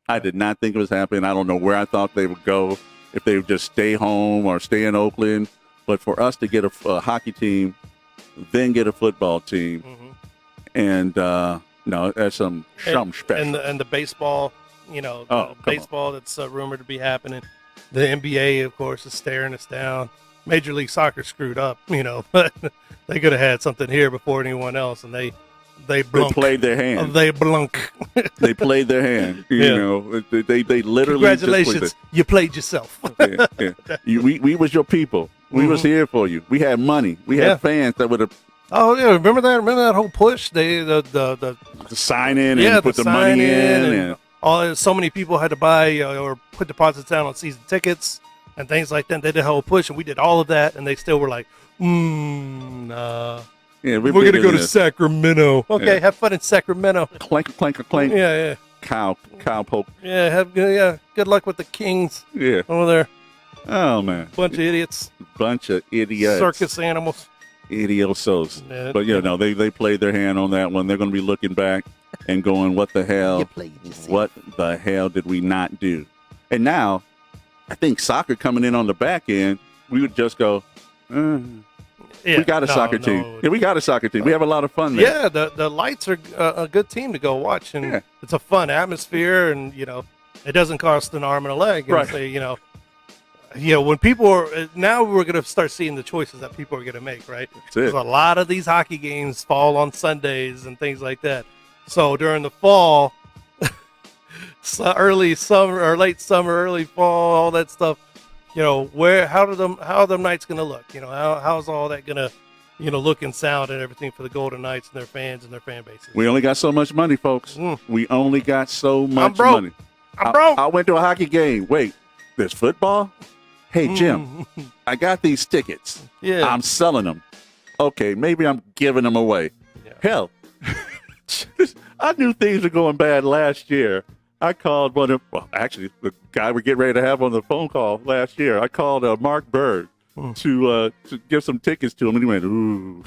A: I did not think it was happening. I don't know where I thought they would go, if they would just stay home or stay in Oakland. But for us to get a hockey team, then get a football team, and no, that's some special.
B: And the baseball, baseball that's rumored to be happening. The NBA, of course, is staring us down. Major League Soccer screwed up, but they could have had something here before anyone else, and they
A: played their hand.
B: They blunk.
A: They played their hand. They literally.
B: Congratulations, you played yourself.
A: We was your people. We was here for you. We had money. We had fans that would have.
B: Oh yeah, remember that? Remember that whole push? The
A: sign in and put the money in,
B: and so many people had to buy or put deposits down on season tickets and things like that. They did a whole push, and we did all of that, and they still were like, nah.
A: Yeah,
B: we're gonna go to Sacramento. Okay, have fun in Sacramento.
A: Clank, clank, clank.
B: Yeah.
A: Cow poke.
B: Yeah, good luck with the Kings.
A: Yeah.
B: Over there.
A: Oh man.
B: Bunch of idiots.
A: Circus
B: animals.
A: Idiosos. Yeah. But they played their hand on that one. They're gonna be looking back and going, what the hell? What the hell did we not do? And now, I think soccer coming in on the back end, we would just go, we got a soccer team. Yeah, we got a soccer team. We have a lot of fun there.
B: Yeah, the Lights are a good team to go watch, and it's a fun atmosphere, and it doesn't cost an arm and a leg. And
A: Right.
B: When people are now, we're going to start seeing the choices that people are going to make. Right, because a lot of these hockey games fall on Sundays and things like that. So during the fall, early summer or late summer, early fall, all that stuff. How are them nights going to look? How's all that going to, look and sound and everything for the Golden Knights and their fans and their fan bases?
A: We only got so much money, folks. We only got so much money.
B: I'm broke.
A: I went to a hockey game. Wait, there's football? Hey, Jim, I got these tickets.
B: Yeah.
A: I'm selling them. Okay, maybe I'm giving them away. Yeah. Hell, I knew things were going bad last year. I called the guy we're getting ready to have on the phone call last year. I called Marcus Berg to give some tickets to him, and he went, ooh.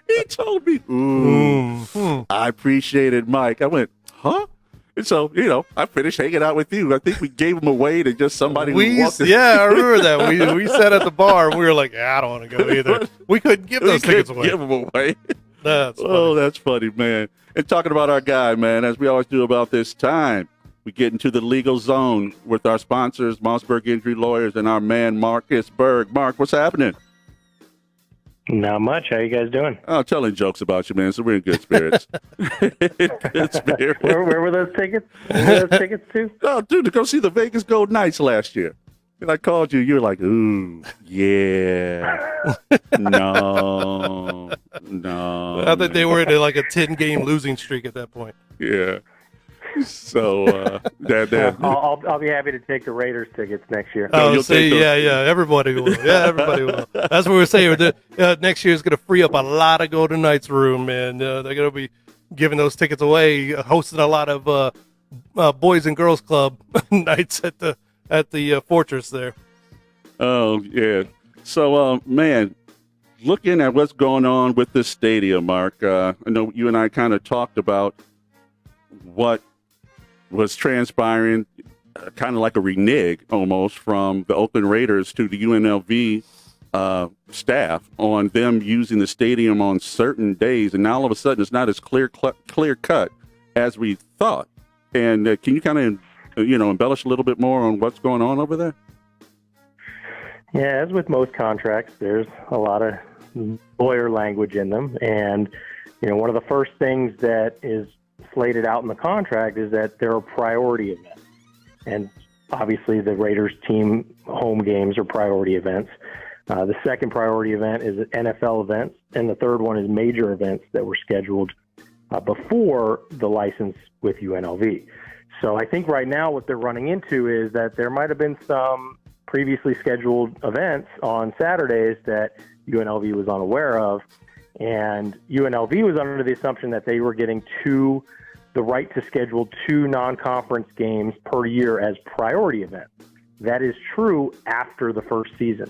A: He told me, ooh. I appreciated Mike. I went, huh? And so, I finished hanging out with you. I think we gave them away to just somebody who walked in.
B: Yeah, I remember that. We sat at the bar, and we were like, I don't want to go either. We couldn't give those tickets away.
A: Give them away.
B: That's funny.
A: Oh, that's funny, man. And talking about our guy, man, as we always do about this time, we get into the legal zone with our sponsors, Mossberg Injury Lawyers, and our man, Marcus Berg. Mark, what's happening?
D: Not much. How you guys doing?
A: Oh, telling jokes about you, man. So we're in good spirits. Good spirits.
D: Where were those tickets? Where were those tickets to?
A: Oh, dude, to go see the Vegas Golden Knights last year. And I called you. You were like, ooh, yeah. No.
B: I think they were in like a 10-game losing streak at that point.
A: Yeah. So,
D: I'll be happy to take the Raiders tickets next year.
B: Oh, see, yeah, everybody will. Yeah, everybody will. That's what we're saying. Next year is going to free up a lot of Golden Knights room, and they're going to be giving those tickets away, hosting a lot of Boys and Girls Club nights at the Fortress there.
A: Oh, yeah. So, man, looking at what's going on with this stadium, Mark, I know you and I kind of talked about what was transpiring, kind of like a renege almost from the Oakland Raiders to the UNLV staff on them using the stadium on certain days. And now all of a sudden it's not as clear cut as we thought. And can you kind of, embellish a little bit more on what's going on over there?
D: Yeah, as with most contracts, there's a lot of lawyer language in them. And, one of the first things that is slated out in the contract is that there are priority events. And obviously the Raiders team home games are priority events. The second priority event is NFL events. And the third one is major events that were scheduled before the license with UNLV. So I think right now what they're running into is that there might have been some previously scheduled events on Saturdays that UNLV was unaware of. And UNLV was under the assumption that they were getting the right to schedule 2 non-conference games per year as priority events. That is true after the first season.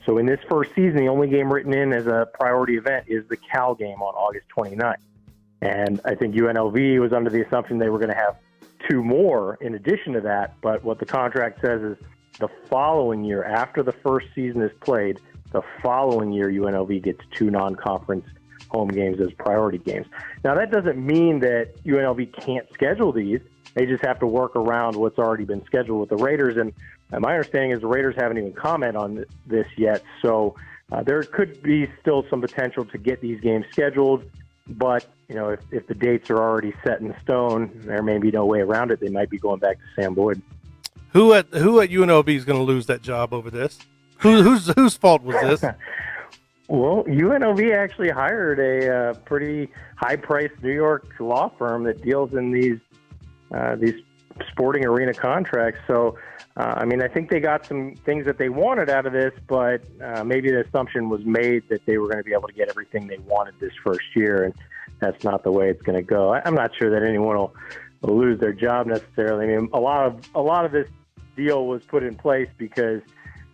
D: So in this first season, the only game written in as a priority event is the Cal game on August 29th. And I think UNLV was under the assumption they were going to have 2 more in addition to that. But what the contract says is the following year, after the first season is played, the following year UNLV gets 2 non-conference home games as priority games. Now, that doesn't mean that UNLV can't schedule these. They just have to work around what's already been scheduled with the Raiders. And my understanding is the Raiders haven't even commented on this yet. So there could be still some potential to get these games scheduled. But, if the dates are already set in stone, there may be no way around it. They might be going back to Sam Boyd.
B: Who at UNLV is going to lose that job over this? Whose fault was this?
D: Well, UNLV actually hired a pretty high-priced New York law firm that deals in these sporting arena contracts. So, I think they got some things that they wanted out of this, but maybe the assumption was made that they were going to be able to get everything they wanted this first year, and that's not the way it's going to go. I'm not sure that anyone will lose their job necessarily. A lot of this deal was put in place because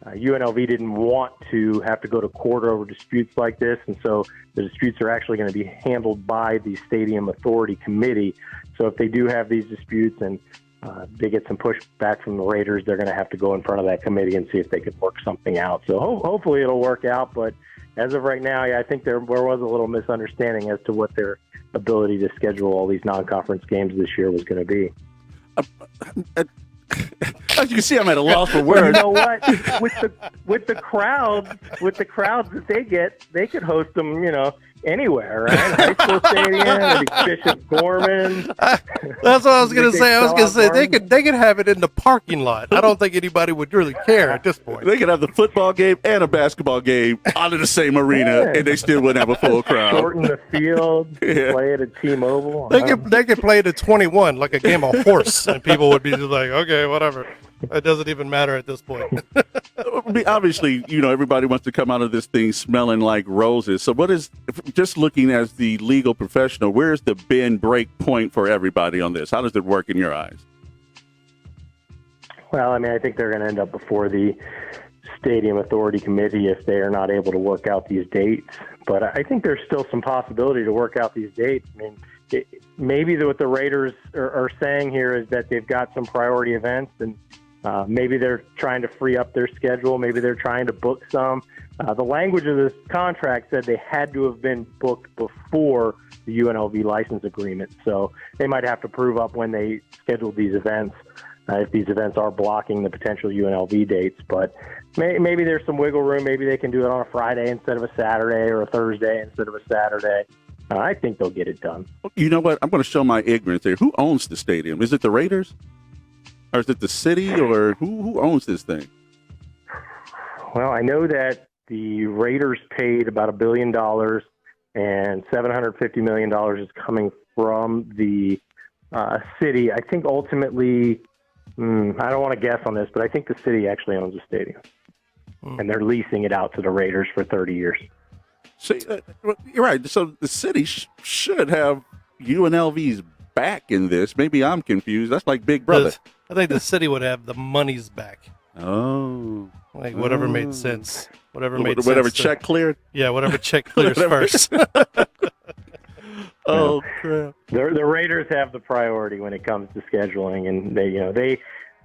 D: UNLV didn't want to have to go to court over disputes like this, and so the disputes are actually going to be handled by the Stadium Authority Committee. So if they do have these disputes and they get some pushback from the Raiders, they're going to have to go in front of that committee and see if they could work something out. So hopefully it'll work out, but as of right now, I think there was a little misunderstanding as to what their ability to schedule all these non-conference games this year was going to be.
A: As you can see, I'm at a loss for words.
D: You know what? With the crowds that they get, they could host them, anywhere, right? High school stadium, Bishop Gorman.
B: That's what I was going to say. I was going to say they could have it in the parking lot. I don't think anybody would really care at this point.
A: They could have the football game and a basketball game out of the same arena, and they still wouldn't have a full crowd.
D: Shorten the field, play it at T-Mobile.
B: They could play it at 21 like a game of horse, and people would be just like, okay, whatever. It doesn't even matter at this point.
A: Obviously, everybody wants to come out of this thing smelling like roses. So what is, just looking as the legal professional, where's the bend break point for everybody on this? How does it work in your eyes?
D: Well, I think they're going to end up before the Stadium Authority Committee if they are not able to work out these dates. But I think there's still some possibility to work out these dates. Maybe what the Raiders are saying here is that they've got some priority events, and maybe they're trying to free up their schedule. Maybe they're trying to book some. The language of this contract said they had to have been booked before the UNLV license agreement. So they might have to prove up when they scheduled these events, if these events are blocking the potential UNLV dates. But maybe there's some wiggle room. Maybe they can do it on a Friday instead of a Saturday, or a Thursday instead of a Saturday. I think they'll get it done.
A: You know what? I'm going to show my ignorance here. Who owns the stadium? Is it the Raiders? Or is it the city? Or who owns this thing?
D: Well, I know that the Raiders paid about $1 billion, and $750 million is coming from the city. I think ultimately, I don't want to guess on this, but I think the city actually owns the stadium. And they're leasing it out to the Raiders for 30 years.
A: See, you're right. So the city should have UNLV's back in this. Maybe I'm confused. That's like Big Brother.
B: I think the city would have the monies back.
A: Oh.
B: Like whatever made sense.
A: Whatever check cleared?
B: Yeah, whatever check clears first.
A: Oh, crap.
D: The Raiders have the priority when it comes to scheduling, and the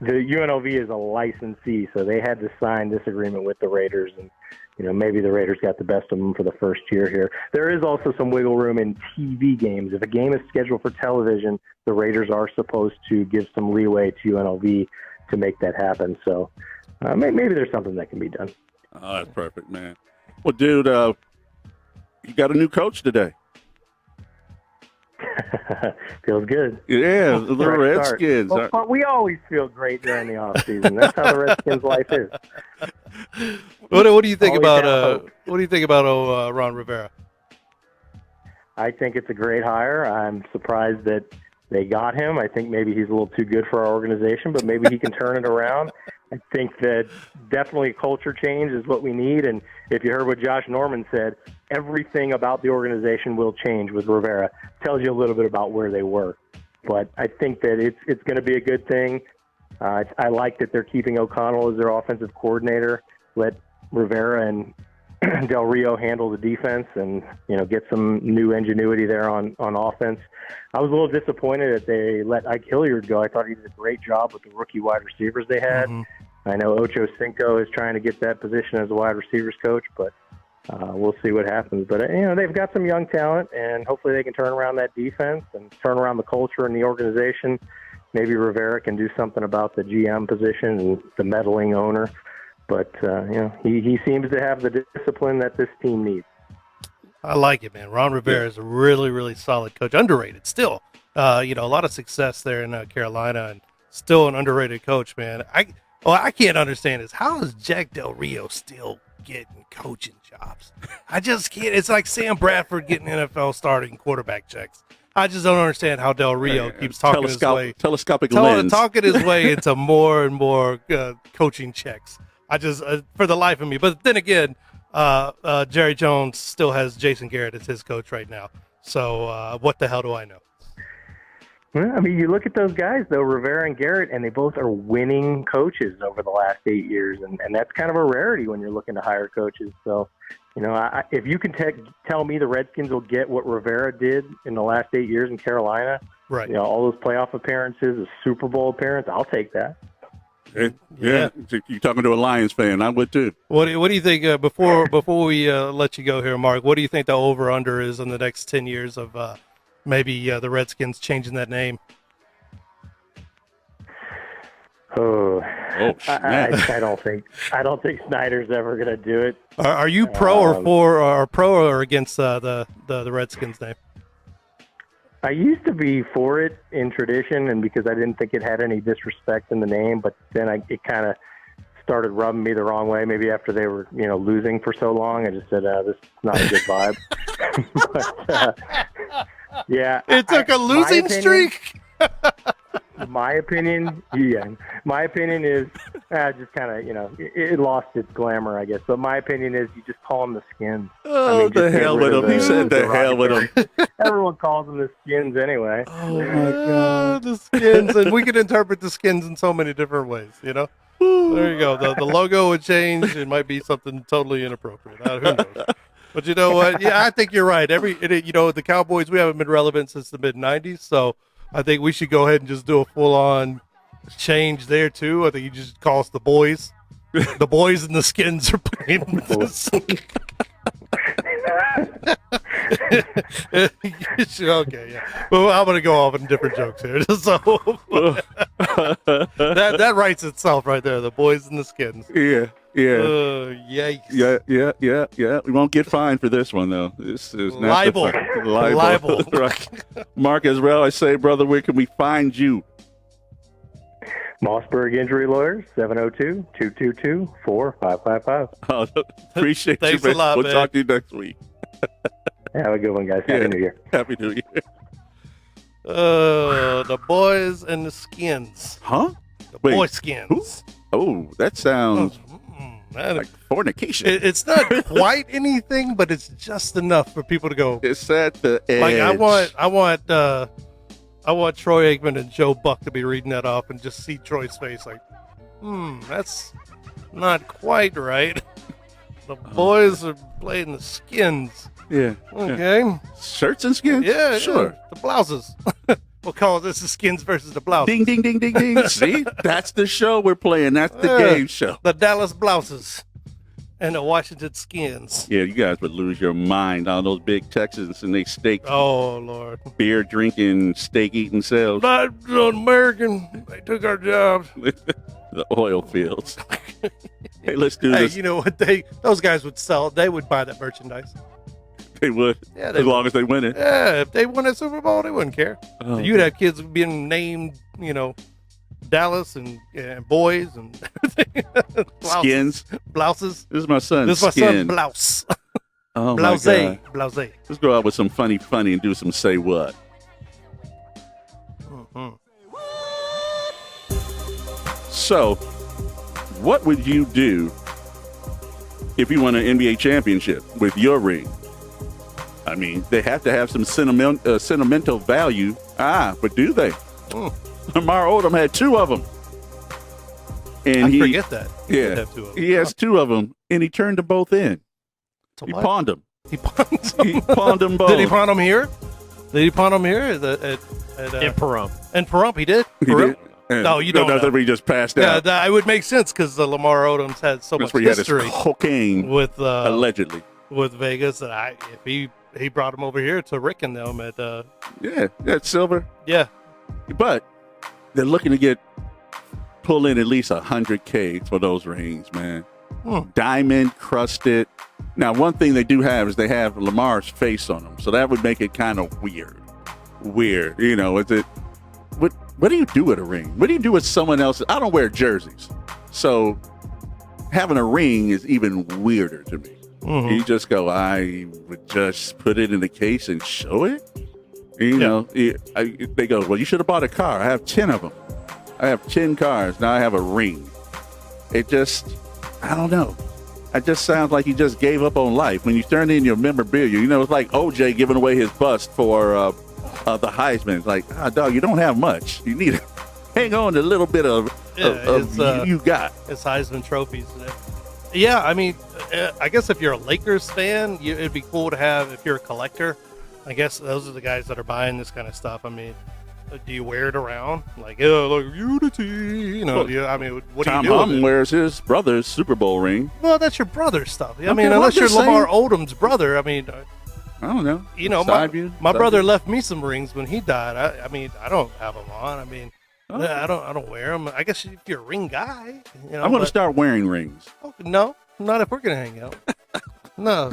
D: UNLV is a licensee, so they had to sign this agreement with the Raiders, and maybe the Raiders got the best of them for the first year here. There is also some wiggle room in TV games. If a game is scheduled for television, the Raiders are supposed to give some leeway to UNLV to make that happen. So maybe there's something that can be done.
A: Oh, that's perfect, man. Well, dude, you got a new coach today.
D: Feels good.
A: Yeah, the Redskins.
D: Well, we always feel great during the offseason. That's how the Redskins' life is.
B: What do you think about Ron Rivera?
D: I think it's a great hire. I'm surprised that they got him. I think maybe he's a little too good for our organization, but maybe he can turn it around. I think that definitely a culture change is what we need. And if you heard what Josh Norman said, everything about the organization will change with Rivera. Tells you a little bit about where they were. But I think that it's going to be a good thing. I like that they're keeping O'Connell as their offensive coordinator. Let Rivera and Del Rio handle the defense and, get some new ingenuity there on offense. I was a little disappointed that they let Ike Hilliard go. I thought he did a great job with the rookie wide receivers they had. I know Ocho Cinco is trying to get that position as a wide receivers coach, but we'll see what happens. But, they've got some young talent, and hopefully they can turn around that defense and turn around the culture in the organization. Maybe Rivera can do something about the GM position and the meddling owner. But, he seems to have the discipline that this team needs.
B: I like it, man. Ron Rivera is a really, really solid coach. Underrated still. A lot of success there in Carolina, and still an underrated coach, man. I can't understand is how is Jack Del Rio still getting coaching jobs? I just can't. It's like Sam Bradford getting NFL starting quarterback checks. I just don't understand how Del Rio keeps talking his way into more and more coaching checks. I just, for the life of me. But then again, Jerry Jones still has Jason Garrett as his coach right now. So what the hell do I know?
D: Well, I mean, you look at those guys, though, Rivera and Garrett, and they both are winning coaches over the last 8 years. And that's kind of a rarity when you're looking to hire coaches. So, if you can tell me the Redskins will get what Rivera did in the last 8 years in Carolina,
B: right?
D: All those playoff appearances, a Super Bowl appearance, I'll take that.
A: Yeah. You're talking to a Lions fan. I would too.
B: What do you think, before we let you go here, Mark, what do you think the over-under is in the next 10 years of maybe the Redskins changing that name?
D: I don't think Snyder's ever going to do it.
B: Are you pro or against the Redskins name?
D: I used to be for it in tradition, and because I didn't think it had any disrespect in the name, but then it kind of started rubbing me the wrong way. Maybe after they were losing for so long, I just said this is not a good vibe. But, yeah,
B: it took a losing streak.
D: My opinion is just kind of, it lost its glamour, I guess. But my opinion is you just call them the Skins.
A: The hell with them. He said the hell with them.
D: Everyone calls them the Skins anyway.
A: Oh, my God.
B: The Skins. And we can interpret the Skins in so many different ways, There you go. The logo would change. It might be something totally inappropriate. Who knows? But you know what? Yeah, I think you're right. The Cowboys, we haven't been relevant since the mid-'90s, so I think we should go ahead and just do a full-on change there, too. I think you just call us the Boys. The Boys and the Skins are playing with this. Okay, yeah. Well, I'm going to go off on different jokes here. So that writes itself right there, the Boys and the Skins.
A: Yeah.
B: Yikes.
A: Yeah. We won't get fined for this one, though. This is not
B: libel.
A: Right. Mark, as well, I say, brother, where can we find you?
D: Mossberg Injury Lawyers, 702-222-4555.
A: Appreciate
B: Thanks
A: you,
B: a lot,
A: We'll
B: man.
A: talk to you next week.
D: Have a good one, guys. Happy New Year.
A: Happy New Year.
B: The Boys and the Skins.
A: Huh?
B: The
A: Wait,
B: Boy Skins.
A: Oh, that sounds
B: Man,
A: like fornication.
B: it's not quite anything, but it's just enough for people to go.
A: It's at the edge.
B: Like I want Troy Aikman and Joe Buck to be reading that off and just see Troy's face like, that's not quite right. The Boys are playing the Skins.
A: Yeah.
B: Okay.
A: Yeah. Shirts and skins?
B: Yeah.
A: Sure.
B: Yeah. The blouses. We'll call this the Skins versus the Blouses.
A: Ding, ding, ding, ding, ding. See? That's the show we're playing. That's the game show.
B: The Dallas Blouses and the Washington Skins.
A: Yeah, you guys would lose your mind on those big Texans and they steak,
B: Oh, Lord.
A: beer drinking, steak eating selves.
B: Not American. They took our jobs.
A: The oil fields. Hey, let's do
B: Hey,
A: this.
B: you know what? Those guys would sell. They would buy that merchandise.
A: They would.
B: Yeah, they
A: as long as they win it.
B: Yeah, if they won a Super Bowl, they wouldn't care.
A: Oh,
B: You'd have kids being named, Dallas and boys and everything.
A: Skins.
B: Blouses.
A: This is my son.
B: This is my
A: Skin.
B: son, Blouse.
A: Oh,
B: Blouse.
A: my God.
B: Blouse.
A: Let's go out with some funny and do some say what.
B: Mm-hmm.
A: So, what would you do if you won an NBA championship with your ring? I mean, they have to have some sentimental value. But do they? Lamar Odom had 2 of them. And
B: I forget that. He did have two of them.
A: he has two of them, and he turned them both in. He pawned them.
B: He pawned them.
A: He pawned them both.
B: Did he pawn them here? Did he pawn them here at
C: In Pahrump.
B: in Pahrump? He did.
A: He
B: Pahrump?
A: did.
B: No, you don't
A: That's
B: know.
A: what he just passed
B: Yeah,
A: out.
B: that would make sense because Lamar Odom's had so
A: That's
B: much
A: where he had
B: history
A: his cocaine,
B: with
A: allegedly.
B: with Vegas that if he brought him over here to Rick and them at
A: Yeah, that's silver.
B: yeah.
A: But they're looking to pull in at least $100K for those rings, man. Diamond crusted. Now, one thing they do have is they have Lamar's face on them, so that would make it kind of weird. You know, is it? What do you do with a ring? What do you do with someone else's? I don't wear jerseys, so having a ring is even weirder to me. You just go, I would just put it in the case and show it. You know, they go, well, you should have bought a car. I have 10 of them. I have 10 cars. Now I have a ring. It just, I don't know. It just sounds like you just gave up on life. When you turn in your memorabilia, you know, it's like OJ giving away his bust for the Heisman. It's like, dog, you don't have much. You need to hang on to a little bit of you got.
B: His Heisman trophies. Yeah, I mean, I guess if you're a Lakers fan, it'd be cool to have. If you're a collector, I guess those are the guys that are buying this kind of stuff. I mean, do you wear it around? Like, look, unity, you know? I mean, what do you do?
A: Tom wears his brother's Super Bowl ring.
B: Well, that's your brother's stuff. I
A: Okay,
B: mean,
A: well,
B: unless
A: I'm
B: you're
A: just
B: Lamar
A: saying.
B: Odom's brother. I mean,
A: I don't know.
B: you know, my brother left me some rings when he died. I mean, I don't have them on. I mean, I don't wear them. I guess if you're a ring guy, you know.
A: I'm going to start wearing rings.
B: No, not if we're gonna hang out. No.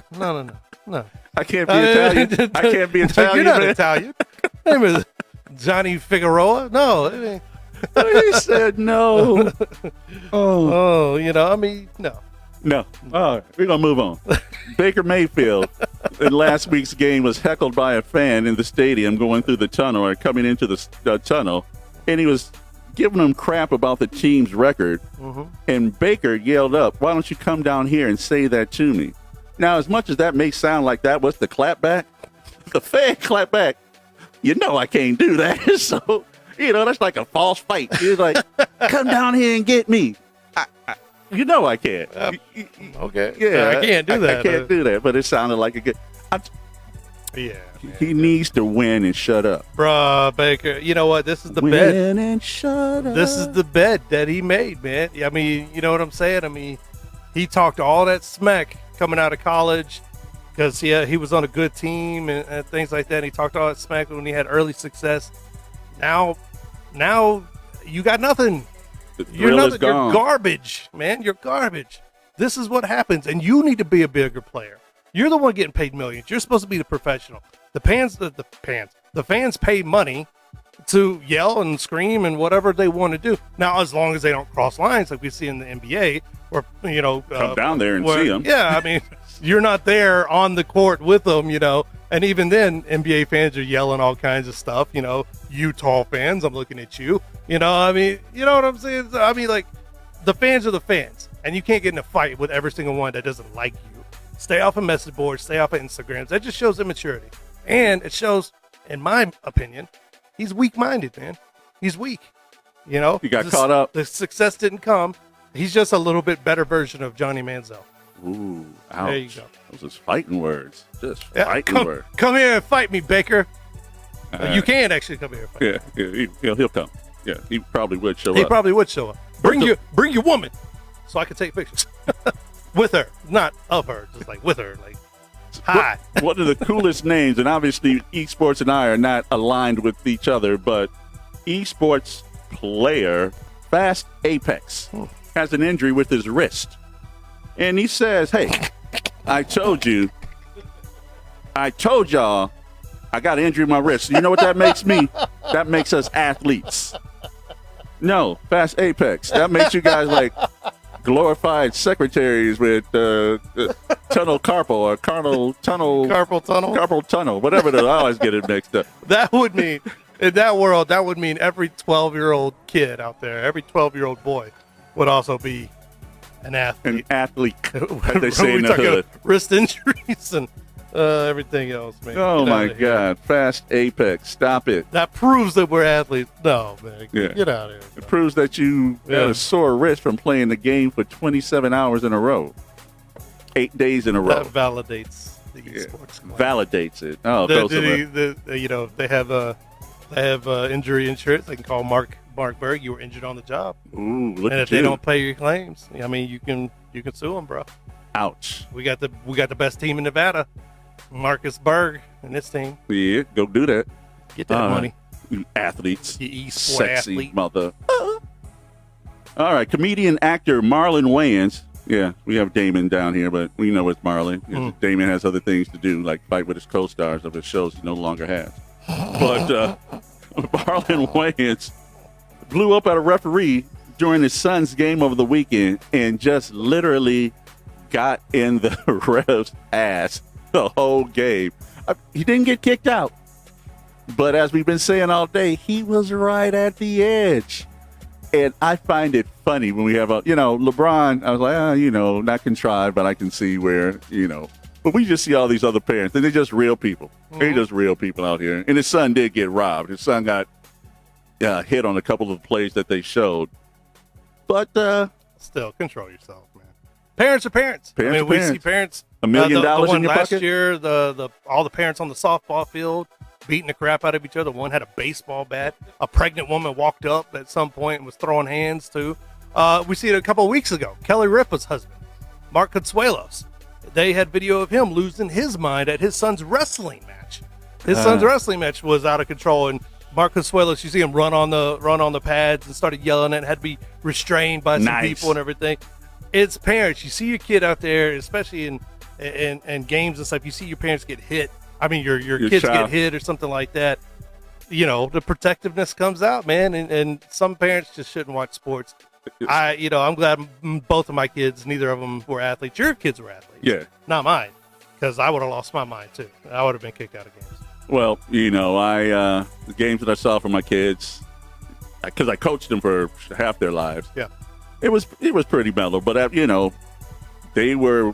A: I can't be Italian. I can't be Italian.
B: You're not
A: man.
B: Italian. Name is Johnny Figueroa. No.
A: He said no.
B: Oh, you know, I mean, no.
A: No. All right, we're going to move on. Baker Mayfield in last week's game was heckled by a fan in the stadium going through the tunnel or coming into the tunnel, and he was giving them crap about the team's record. And Baker yelled up, "Why don't you come down here and say that to me?" Now, as much as that may sound like that was the clapback, the fan clapped back. You know I can't do that. So, you know, that's like a false fight. He's like, come down here and get me. You know I can't.
B: Okay.
A: Yeah,
B: I can't do that.
A: I can't do that, but it sounded like a good.
B: Yeah.
A: He needs to win and shut up.
B: Bruh, Baker, you know what? This is the
A: Win
B: bed.
A: and shut up.
B: This is the bed that he made, man. I mean, you know what I'm saying? I mean, he talked all that smack coming out of college because he was on a good team and things like that. And he talked all that smack when he had early success. Now you got nothing. You're nothing. You're garbage, man. You're garbage. This is what happens, and you need to be a bigger player. You're the one getting paid millions. You're supposed to be the professional. The fans pay money to yell and scream and whatever they want to do. Now, as long as they don't cross lines like we see in the NBA, or you know,
A: come down there and see them.
B: Yeah, I mean, you're not there on the court with them, you know. And even then, NBA fans are yelling all kinds of stuff. You know, Utah fans, I'm looking at you. You know, I mean, you know what I'm saying? I mean, like, the fans are the fans, and you can't get in a fight with every single one that doesn't like you. Stay off of message boards, stay off of Instagrams. That just shows immaturity. And it shows, in my opinion, he's weak-minded, man. He's weak. You know?
A: He got caught up.
B: The success didn't come. He's just a little bit better version of Johnny Manziel.
A: Ooh, ouch.
B: There you go.
A: Those are fighting words. Just fighting words.
B: Come here and fight me, Baker. You can actually come here and fight me.
A: Yeah, he'll come. Yeah, he probably would show up.
B: He probably would show up. Bring your woman so I can take pictures. With her, not of her, just like with her. Like, hi.
A: One of the coolest names, and obviously esports and I are not aligned with each other, but esports player Fast Apex has an injury with his wrist. And he says, hey, I told y'all, I got an injury in my wrist. You know what that makes me? That makes us athletes. No, Fast Apex. That makes you guys like glorified secretaries with tunnel carpal or carpal tunnel, whatever. I always get it mixed up.
B: That would mean, in that world, that would mean every 12-year-old kid out there, every 12-year-old boy would also be an athlete.
A: An athlete, as they say in the hood.
B: Wrist injuries and Everything else, man.
A: Oh
B: Get
A: my
B: outta here.
A: God! Fast Apex, stop it!
B: That proves that we're athletes. No, man.
A: Yeah.
B: Get out of here.
A: It proves that you had a sore wrist from playing the game for 27 hours in a row, 8 days in a row.
B: That validates the esports claim.
A: Validates it. Oh, those are
B: You know, if they have injury insurance, they can call Mark Berg. You were injured on the job,
A: Ooh, look
B: and
A: at
B: if they
A: you.
B: don't pay your claims, I mean, you can sue them, bro.
A: Ouch.
B: We got the best team in Nevada, Marcus Berg and his team.
A: Yeah, go do that.
B: Get that money,
A: You athletes.
B: you esport
A: Sexy
B: athlete.
A: mother. All right, comedian actor Marlon Wayans. Yeah, we have Damon down here, but we know it's Marlon. Damon has other things to do, like fight with his co-stars of his shows he no longer has. But Marlon Wayans blew up at a referee during his son's game over the weekend and just literally got in the ref's ass the whole game. He didn't get kicked out, but as we've been saying all day, he was right at the edge. And I find it funny when we have LeBron, I was like, not contrived, but I can see where, but we just see all these other parents, and they're just real people. They're just real people out here. And his son did get robbed. His son got hit on a couple of plays that they showed. But
B: Still, control yourself, man. Parents are parents.
A: Parents are
B: we
A: parents.
B: see parents.
A: $1 million
B: the one
A: in your
B: last
A: pocket?
B: year, all the parents on the softball field beating the crap out of each other. One had a baseball bat. A pregnant woman walked up at some point and was throwing hands too. We see it a couple of weeks ago. Kelly Ripa's husband, Mark Consuelos. They had video of him losing his mind at his son's wrestling match. His son's wrestling match was out of control, and Mark Consuelos, you see him run on the pads and started yelling and had to be restrained by some people and everything. It's parents. You see your kid out there, especially in games and stuff. You see your parents get hit. I mean, your kids
A: child.
B: get hit or something like that. The protectiveness comes out, man. And some parents just shouldn't watch sports. I'm glad both of my kids, neither of them were athletes. Your kids were athletes.
A: Yeah.
B: Not mine, because I would have lost my mind too. I would have been kicked out of games.
A: Well, the games that I saw for my kids, because I coached them for half their lives.
B: Yeah.
A: It was pretty mellow, but they were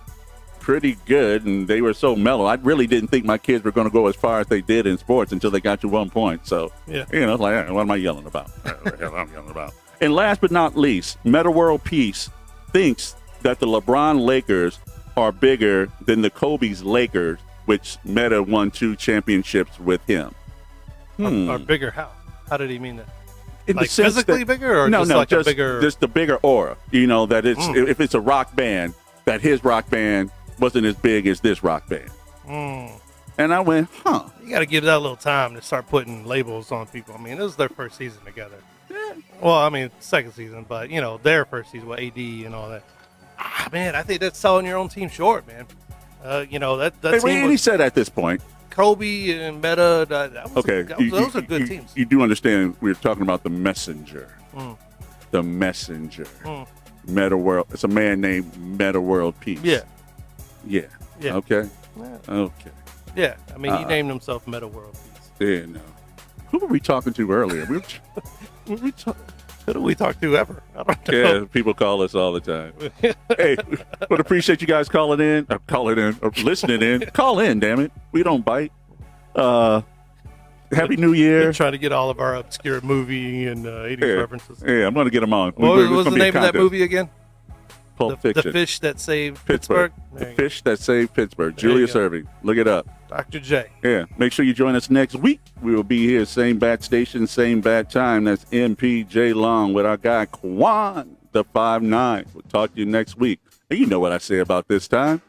A: pretty good and they were so mellow. I really didn't think my kids were going to go as far as they did in sports until they got to one point. So,
B: yeah.
A: Like, what am I yelling about? What the hell am I yelling about? And last but not least, Meta World Peace thinks that the LeBron Lakers are bigger than the Kobe's Lakers, which Meta won 2 championships with him.
B: Are bigger how? How did he mean that?
A: In
B: Like
A: the sense
B: physically
A: that,
B: bigger, or
A: no,
B: just
A: no,
B: like
A: just,
B: a bigger?
A: just the bigger aura. That it's if it's a rock band, that his rock band wasn't as big as this rock band. And I went, huh?
B: You got to give that a little time to start putting labels on people. I mean, this is their first season together.
A: Yeah.
B: Well, I mean, second season, but their first season with AD and all that. Man, I think that's selling your own team short, man. That team
A: He
B: was
A: said at this point.
B: Kobe and Meta. Those are good teams.
A: You do understand we're talking about the messenger. The messenger. Meta World. It's a man named Meta World Peace.
B: Yeah.
A: Yeah.
B: Yeah.
A: Okay.
B: Yeah.
A: Okay.
B: Yeah. I mean, he named himself Meta World Peace.
A: Yeah, no. Who were we talking to earlier? Who
B: do we talk to ever? I don't know.
A: Yeah, people call us all the time. Hey, but appreciate you guys calling in, or listening in. Call in, damn it. We don't bite. Happy New Year.
B: We're trying to get all of our obscure movie and 80s references.
A: Yeah, I'm going to get them on.
B: What was the name of that movie again?
A: Pulp Fiction.
B: The Fish That Saved
A: Pittsburgh. The Fish That Saved Pittsburgh. Julius Erving. Look it up.
B: Dr. J.
A: Yeah. Make sure you join us next week. We will be here, same bat station, same bat time. That's MPJ Long with our guy Quan, the 5'9". We'll talk to you next week. And you know what I say about this time.